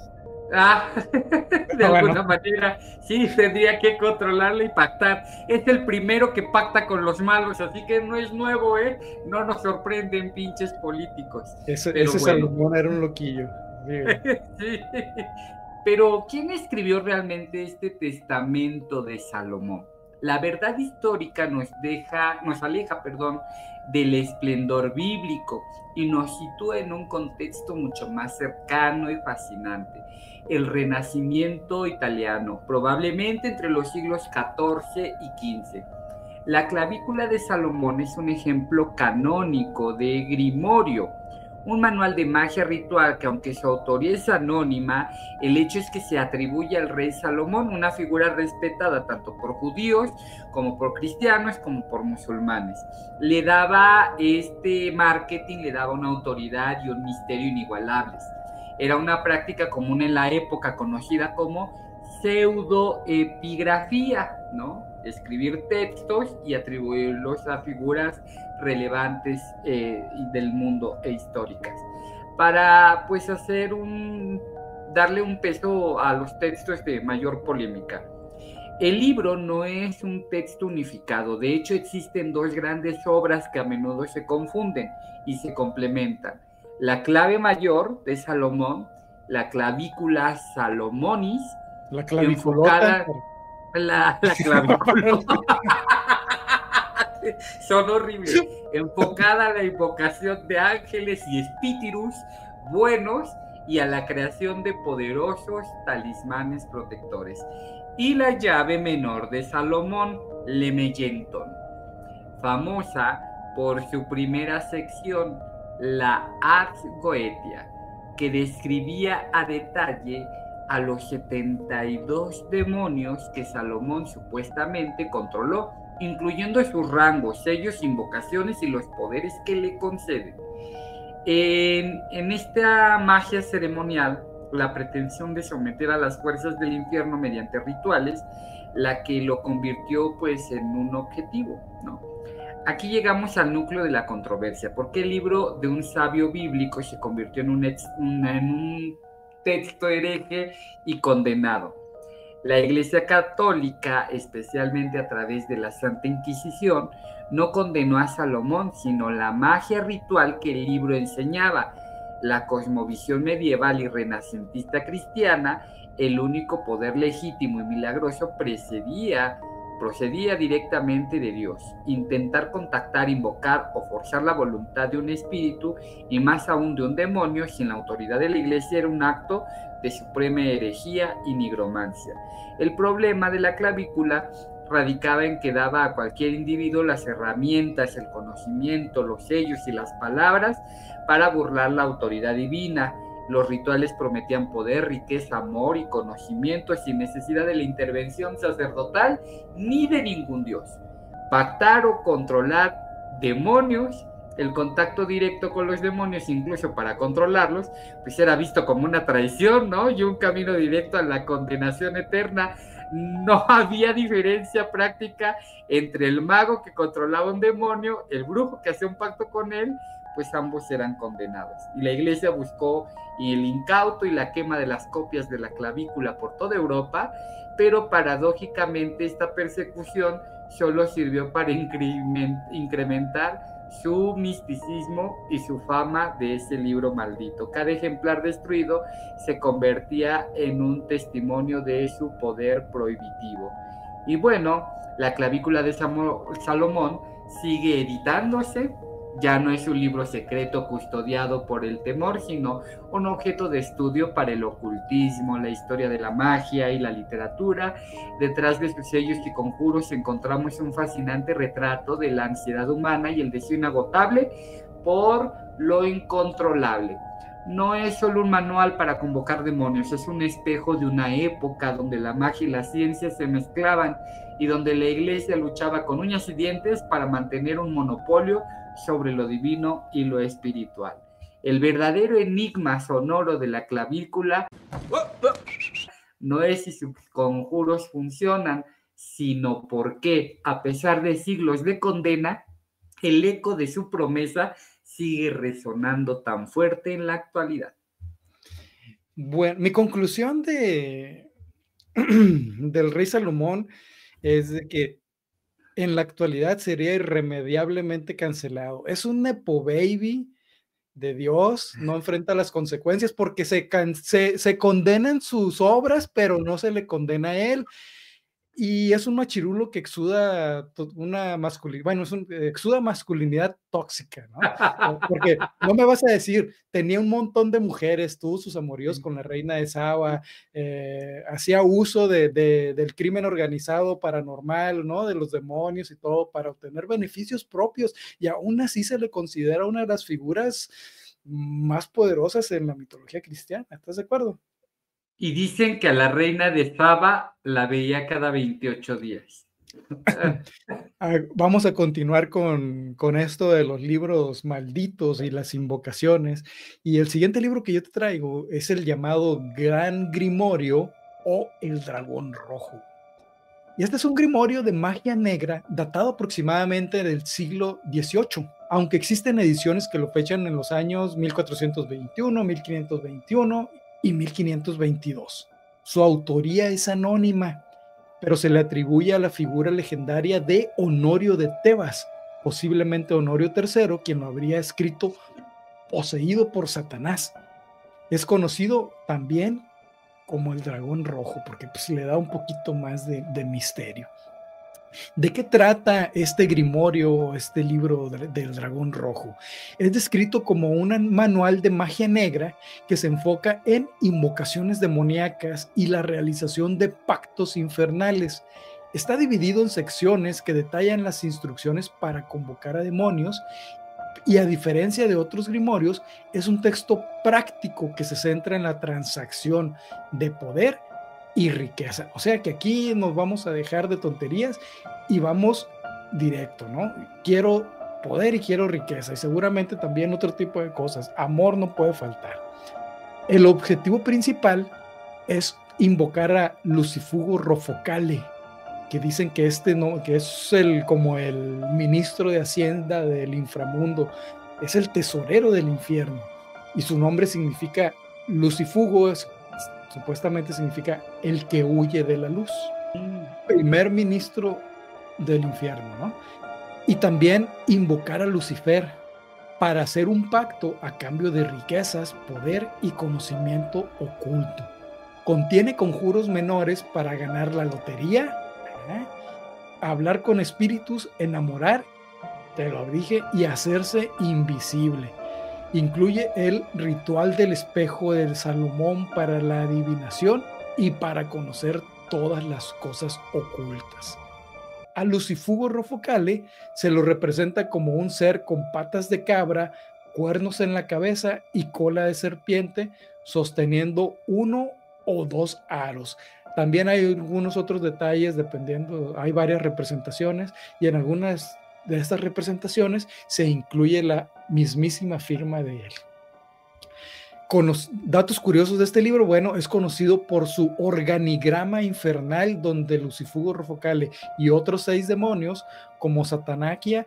De alguna manera, sí, tendría que controlarlo y pactar. Es el primero que pacta con los malos, así que no es nuevo, ¿eh? No nos sorprenden pinches políticos. Ese bueno. Salomón era un loquillo. Sí. Pero, ¿quién escribió realmente este testamento de Salomón? La verdad histórica nos aleja, del esplendor bíblico y nos sitúa en un contexto mucho más cercano y fascinante. El Renacimiento italiano, probablemente entre los siglos XIV y XV. La clavícula de Salomón es un ejemplo canónico de grimorio, un manual de magia ritual que, aunque su autoría es anónima, el hecho es que se atribuye al rey Salomón, una figura respetada tanto por judíos como por cristianos como por musulmanes. Le daba marketing, le daba una autoridad y un misterio inigualables. Era una práctica común en la época conocida como pseudoepigrafía, ¿no? Escribir textos y atribuirlos a figuras relevantes del mundo e históricas, para pues darle un peso a los textos de mayor polémica. El libro no es un texto unificado, de hecho existen dos grandes obras que a menudo se confunden y se complementan: la clave mayor de Salomón, la clavícula Salomonis, la claviculota, la clavícula. Son horribles. Enfocada a la invocación de ángeles y espíritus buenos y a la creación de poderosos talismanes protectores. Y la llave menor de Salomón, Lemeyenton, famosa por su primera sección, la Ars Goetia, que describía a detalle a los 72 demonios que Salomón supuestamente controló, incluyendo sus rangos, sellos, invocaciones y los poderes que le conceden. En esta magia ceremonial, la pretensión de someter a las fuerzas del infierno mediante rituales, la que lo convirtió pues en un objetivo, ¿no? Aquí llegamos al núcleo de la controversia. ¿Por qué el libro de un sabio bíblico se convirtió en un texto hereje y condenado? La Iglesia Católica, especialmente a través de la Santa Inquisición, no condenó a Salomón, sino la magia ritual que el libro enseñaba. La cosmovisión medieval y renacentista cristiana, el único poder legítimo y milagroso procedía directamente de Dios. Intentar contactar, invocar o forzar la voluntad de un espíritu, y más aún de un demonio, sin la autoridad de la Iglesia, era un acto de suprema herejía y nigromancia. El problema de la clavícula radicaba en que daba a cualquier individuo las herramientas, el conocimiento, los sellos y las palabras para burlar la autoridad divina. Los rituales prometían poder, riqueza, amor y conocimiento sin necesidad de la intervención sacerdotal ni de ningún dios. Pactar o controlar demonios, el contacto directo con los demonios, incluso para controlarlos, pues era visto como una traición, ¿no? Y un camino directo a la condenación eterna. No había diferencia práctica entre el mago que controlaba un demonio, el brujo que hacía un pacto con él, pues ambos eran condenados. Y la Iglesia buscó el incauto y la quema de las copias de la clavícula por toda Europa, pero paradójicamente esta persecución solo sirvió para incrementar su misticismo y su fama de ese libro maldito. Cada ejemplar destruido se convertía en un testimonio de su poder prohibitivo. Y bueno, la clavícula de Salomón sigue editándose. Ya no es un libro secreto custodiado por el temor, sino un objeto de estudio para el ocultismo, la historia de la magia y la literatura. Detrás de sus sellos y conjuros encontramos un fascinante retrato de la ansiedad humana y el deseo inagotable por lo incontrolable. No es solo un manual para convocar demonios, es un espejo de una época donde la magia y la ciencia se mezclaban y donde la iglesia luchaba con uñas y dientes para mantener un monopolio sobre lo divino y lo espiritual. El verdadero enigma sonoro de la clavícula no es si sus conjuros funcionan, sino por qué, a pesar de siglos de condena, el eco de su promesa sigue resonando tan fuerte en la actualidad. Bueno, mi conclusión del rey Salomón es de que en la actualidad sería irremediablemente cancelado. Es un nepo baby de Dios, no enfrenta las consecuencias porque se condenan sus obras, pero no se le condena a él. Y es un machirulo que exuda una masculinidad, bueno, exuda masculinidad tóxica, ¿no? Porque no me vas a decir, tenía un montón de mujeres, tuvo sus amoríos con la reina de Saba, hacía uso del crimen organizado paranormal, ¿no? De los demonios y todo para obtener beneficios propios, y aún así se le considera una de las figuras más poderosas en la mitología cristiana. ¿Estás de acuerdo? Y dicen que a la reina de Saba la veía cada 28 días. Vamos a continuar con esto de los libros malditos y las invocaciones. Y el siguiente libro que yo te traigo es el llamado Gran Grimorio o El Dragón Rojo. Y este es un grimorio de magia negra datado aproximadamente del siglo XVIII, aunque existen ediciones que lo fechan en los años 1421, 1521 y 1522. Su autoría es anónima, pero se le atribuye a la figura legendaria de Honorio de Tebas, posiblemente Honorio III, quien lo habría escrito poseído por Satanás. Es conocido también como el Dragón Rojo, porque pues le da un poquito más de misterio. ¿De qué trata este grimorio, este libro del Dragón Rojo? Es descrito como un manual de magia negra que se enfoca en invocaciones demoníacas y la realización de pactos infernales. Está dividido en secciones que detallan las instrucciones para convocar a demonios y, a diferencia de otros grimorios, es un texto práctico que se centra en la transacción de poder y riqueza. O sea que aquí nos vamos a dejar de tonterías y vamos directo, ¿no? Quiero poder y quiero riqueza, y seguramente también otro tipo de cosas. Amor no puede faltar. El objetivo principal es invocar a Lucifugo Rofocale, que dicen que que es como el ministro de Hacienda del inframundo, es el tesorero del infierno, y su nombre significa Lucifugo, supuestamente significa el que huye de la luz, primer ministro del infierno, ¿no? Y también invocar a Lucifer para hacer un pacto a cambio de riquezas, poder y conocimiento oculto. Contiene conjuros menores para ganar la lotería, hablar con espíritus, enamorar, te lo dije, y hacerse invisible. Incluye el ritual del espejo del Salomón para la adivinación y para conocer todas las cosas ocultas. A Lucifugo Rofocale se lo representa como un ser con patas de cabra, cuernos en la cabeza y cola de serpiente, sosteniendo 1 o 2 aros. También hay algunos otros detalles, dependiendo, hay varias representaciones, y en algunas de estas representaciones se incluye la mismísima firma de él. Con los datos curiosos de este libro, bueno, es conocido por su organigrama infernal, donde Lucifugo Rofocale y otros 6 demonios, como Satanaquia,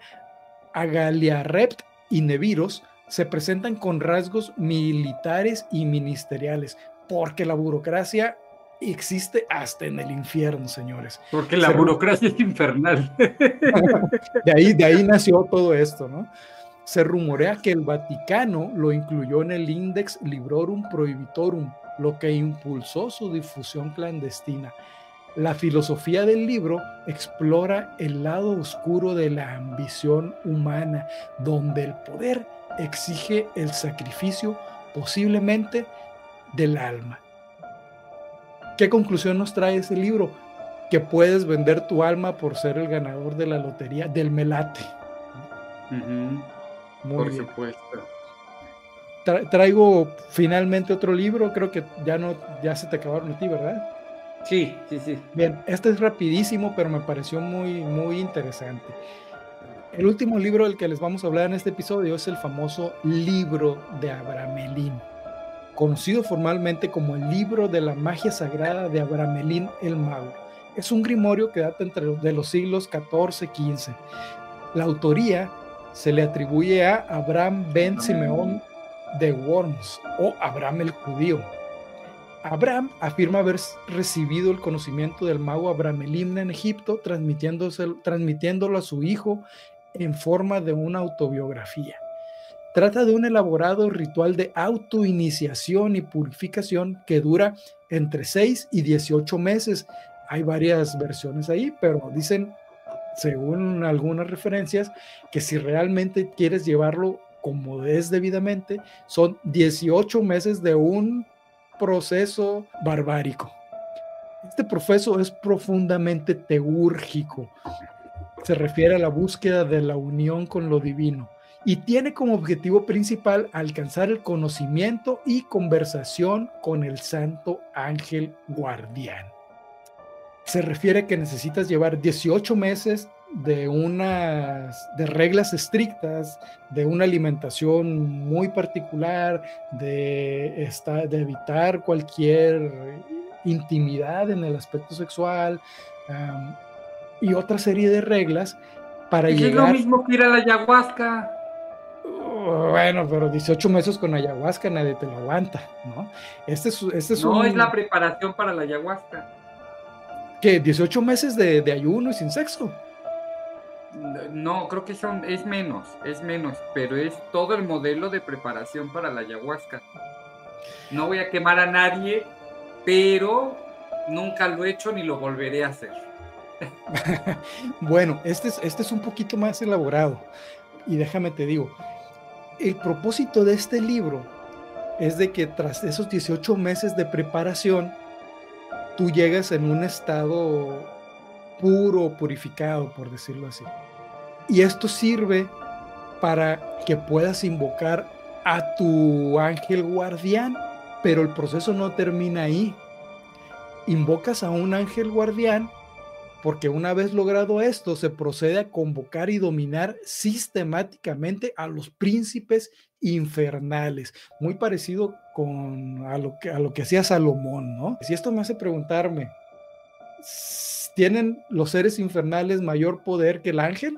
Agaliarrept y Neviros, se presentan con rasgos militares y ministeriales, porque la burocracia existe hasta en el infierno, señores. Porque la burocracia es infernal. De ahí nació todo esto, ¿no? Se rumorea que el Vaticano lo incluyó en el Index Librorum Prohibitorum, lo que impulsó su difusión clandestina. La filosofía del libro explora el lado oscuro de la ambición humana, donde el poder exige el sacrificio, posiblemente, del alma. ¿Qué conclusión nos trae ese libro? Que puedes vender tu alma por ser el ganador de la lotería del Melate. Muy por bien. supuesto. Traigo finalmente otro libro, creo que ya se te acabaron a ti, ¿verdad? Sí. Bien, este es rapidísimo, pero me pareció muy, muy interesante. El último libro del que les vamos a hablar en este episodio es el famoso Libro de Abramelín, conocido formalmente como el Libro de la Magia Sagrada de Abramelín el Mago. Es un grimorio que data de los siglos XIV y XV. La autoría se le atribuye a Abraham ben Simeón de Worms o Abraham el Judío. Abraham afirma haber recibido el conocimiento del mago Abramelín en Egipto, transmitiéndolo a su hijo en forma de una autobiografía. Trata de un elaborado ritual de autoiniciación y purificación que dura entre 6 y 18 meses. Hay varias versiones ahí, pero dicen, según algunas referencias, que si realmente quieres llevarlo como es debidamente, son 18 meses de un proceso barbárico. Este proceso es profundamente teúrgico. Se refiere a la búsqueda de la unión con lo divino y tiene como objetivo principal alcanzar el conocimiento y conversación con el santo ángel guardián. Se refiere que necesitas llevar 18 meses de reglas estrictas, de una alimentación muy particular, de evitar cualquier intimidad en el aspecto sexual, y otra serie de reglas para llegar. Es lo mismo que ir a la ayahuasca. Bueno, pero 18 meses con ayahuasca nadie te lo aguanta, ¿no? Es la preparación para la ayahuasca. ¿Qué? ¿18 meses de ayuno y sin sexo? No, creo que es menos, pero es todo el modelo de preparación para la ayahuasca. No voy a quemar a nadie, pero nunca lo he hecho ni lo volveré a hacer. Bueno, este es un poquito más elaborado, y déjame te digo, el propósito de este libro es de que tras esos 18 meses de preparación, tú llegas en un estado puro, purificado, por decirlo así. Y esto sirve para que puedas invocar a tu ángel guardián, pero el proceso no termina ahí. Invocas a un ángel guardián porque una vez logrado esto, se procede a convocar y dominar sistemáticamente a los príncipes infernales, muy parecido a lo que hacía Salomón, ¿no? Si esto me hace preguntarme, ¿tienen los seres infernales mayor poder que el ángel?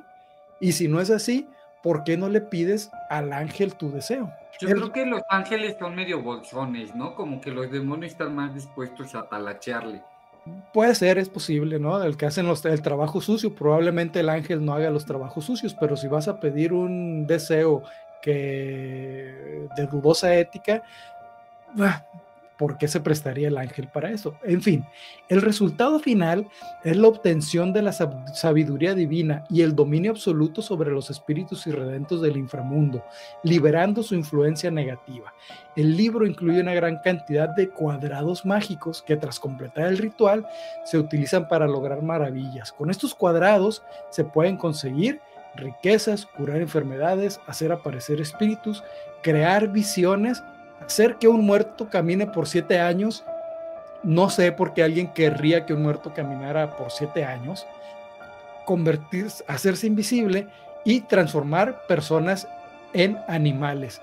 Y si no es así, ¿por qué no le pides al ángel tu deseo? Yo creo que los ángeles son medio bolsones, ¿no? Como que los demonios están más dispuestos a talachearle. Puede ser, es posible, ¿no? El que hacen el trabajo sucio, probablemente el ángel no haga los trabajos sucios, pero si vas a pedir un deseo de dudosa ética, ¿por qué se prestaría el ángel para eso? En fin, el resultado final es la obtención de la sabiduría divina y el dominio absoluto sobre los espíritus irredentos del inframundo, liberando su influencia negativa. El libro incluye una gran cantidad de cuadrados mágicos que, tras completar el ritual, se utilizan para lograr maravillas. Con estos cuadrados se pueden conseguir riquezas, curar enfermedades, hacer aparecer espíritus, crear visiones, hacer que un muerto camine por 7 años. No sé por qué alguien querría que un muerto caminara por 7 años, hacerse invisible y transformar personas en animales.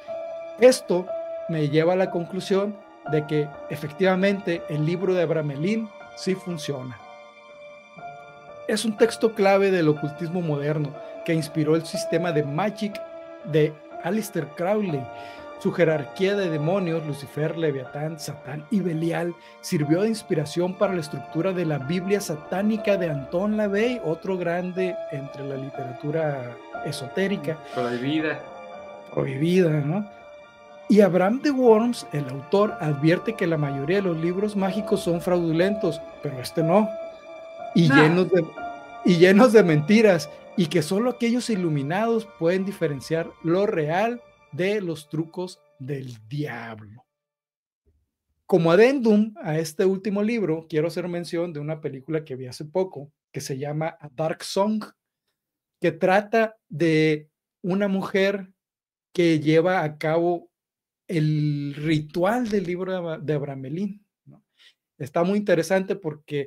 Esto me lleva a la conclusión de que efectivamente el libro de Abramelín sí funciona. Es un texto clave del ocultismo moderno que inspiró el sistema de Magic de Aleister Crowley. Su jerarquía de demonios, Lucifer, Leviatán, Satán y Belial, sirvió de inspiración para la estructura de la Biblia satánica de Anton LaVey, otro grande entre la literatura esotérica. Prohibida, ¿no? Y Abraham de Worms, el autor, advierte que la mayoría de los libros mágicos son fraudulentos, pero este no, y llenos de mentiras, y que solo aquellos iluminados pueden diferenciar lo real de los trucos del diablo. Como adendum a este último libro, quiero hacer mención de una película que vi hace poco, que se llama A Dark Song, que trata de una mujer que lleva a cabo el ritual del libro de Abramelín, ¿no? Está muy interesante porque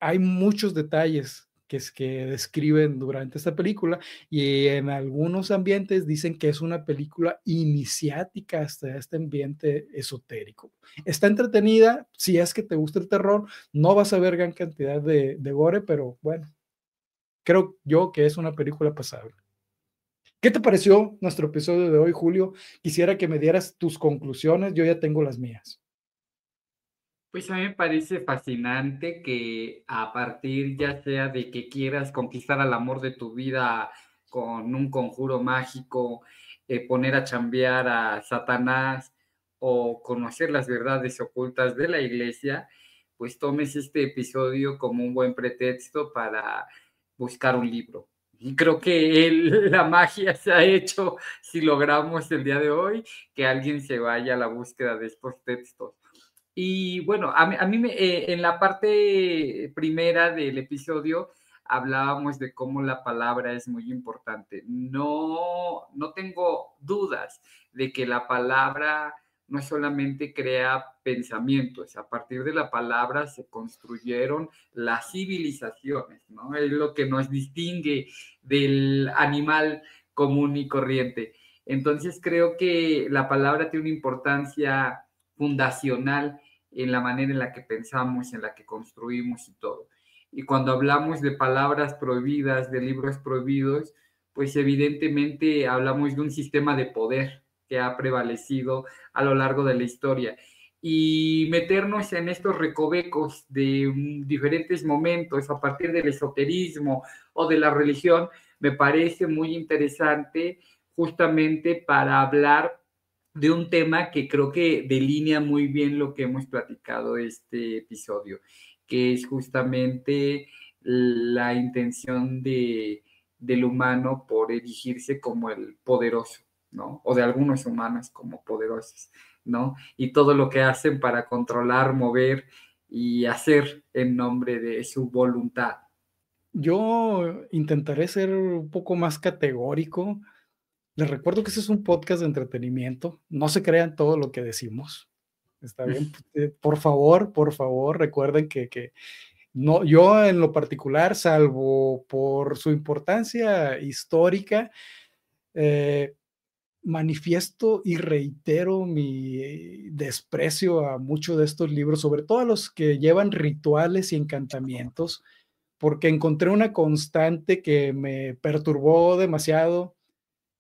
hay muchos detalles que describen durante esta película, y en algunos ambientes dicen que es una película iniciática hasta este ambiente esotérico. Está entretenida, si es que te gusta el terror, no vas a ver gran cantidad de gore, pero bueno, creo yo que es una película pasable. ¿Qué te pareció nuestro episodio de hoy, Julio? Quisiera que me dieras tus conclusiones, yo ya tengo las mías. Pues a mí me parece fascinante que a partir ya sea de que quieras conquistar al amor de tu vida con un conjuro mágico, poner a chambear a Satanás o conocer las verdades ocultas de la iglesia, pues tomes este episodio como un buen pretexto para buscar un libro. Y creo que la magia se ha hecho si logramos el día de hoy que alguien se vaya a la búsqueda de estos textos. Y bueno, a mí en la parte primera del episodio hablábamos de cómo la palabra es muy importante. No tengo dudas de que la palabra no solamente crea pensamientos, a partir de la palabra se construyeron las civilizaciones, ¿no? Es lo que nos distingue del animal común y corriente. Entonces creo que la palabra tiene una importancia fundacional en la manera en la que pensamos, en la que construimos y todo. Y cuando hablamos de palabras prohibidas, de libros prohibidos, pues evidentemente hablamos de un sistema de poder que ha prevalecido a lo largo de la historia. Y meternos en estos recovecos de diferentes momentos a partir del esoterismo o de la religión, me parece muy interesante justamente para hablar de un tema que creo que delinea muy bien lo que hemos platicado este episodio, que es justamente la intención del humano por erigirse como el poderoso, ¿no? O de algunos humanos como poderosos, ¿no? Y todo lo que hacen para controlar, mover y hacer en nombre de su voluntad. Yo intentaré ser un poco más categórico. Les recuerdo que este es un podcast de entretenimiento. No se crean todo lo que decimos. Está bien. Por favor, recuerden que no, yo en lo particular, salvo por su importancia histórica, manifiesto y reitero mi desprecio a muchos de estos libros, sobre todo a los que llevan rituales y encantamientos, porque encontré una constante que me perturbó demasiado.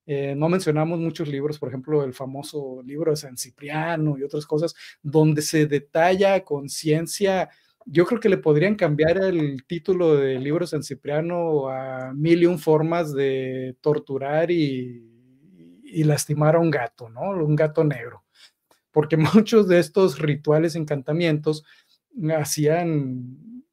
No mencionamos muchos libros, por ejemplo, el famoso libro de San Cipriano y otras cosas, donde se detalla a conciencia. Yo creo que le podrían cambiar el título del libro de San Cipriano a 1001 formas de torturar y lastimar a un gato, ¿no? Un gato negro. Porque muchos de estos rituales, encantamientos, hacían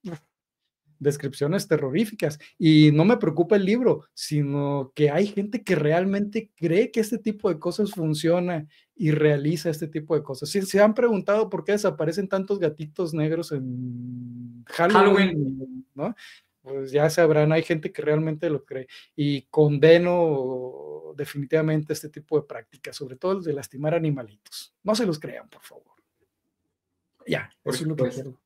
descripciones terroríficas, y no me preocupa el libro, sino que hay gente que realmente cree que este tipo de cosas funciona y realiza este tipo de cosas. Si se han preguntado por qué desaparecen tantos gatitos negros en Halloween, ¿no? Pues ya sabrán, hay gente que realmente lo cree, y condeno definitivamente este tipo de prácticas, sobre todo el de lastimar animalitos. No se los crean, por favor. Ya, eso es lo que quiero.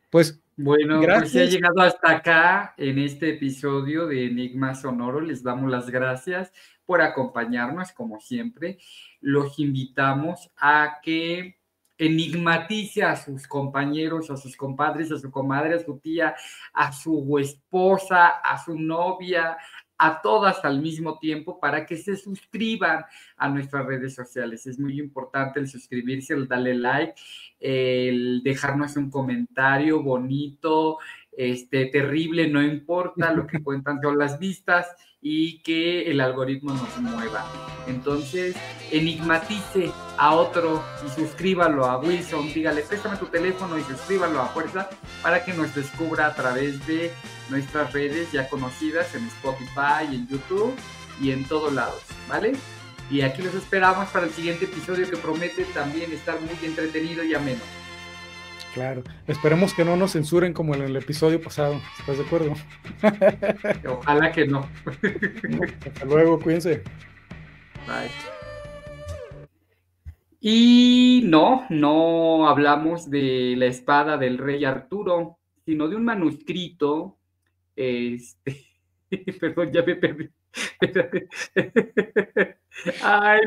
Pues bueno, gracias. Pues si ha llegado hasta acá en este episodio de Enigma Sonoro, les damos las gracias por acompañarnos, como siempre. Los invitamos a que enigmatice a sus compañeros, a sus compadres, a su comadre, a su tía, a su esposa, a su novia, a todas al mismo tiempo para que se suscriban a nuestras redes sociales. Es muy importante el suscribirse, el darle like, el dejarnos un comentario bonito, terrible, no importa, lo que cuentan son las vistas y que el algoritmo nos mueva. Entonces, enigmatice a otro y suscríbalo a Wilson, dígale, préstame tu teléfono y suscríbalo a fuerza para que nos descubra a través de nuestras redes ya conocidas en Spotify, en YouTube y en todos lados, ¿vale? Y aquí los esperamos para el siguiente episodio que promete también estar muy entretenido y ameno. Claro, esperemos que no nos censuren como en el episodio pasado, ¿estás de acuerdo? Ojalá que no. Hasta luego, cuídense. Bye. Y no hablamos de la espada del rey Arturo, sino de un manuscrito, perdón, ya me perdí. Ay,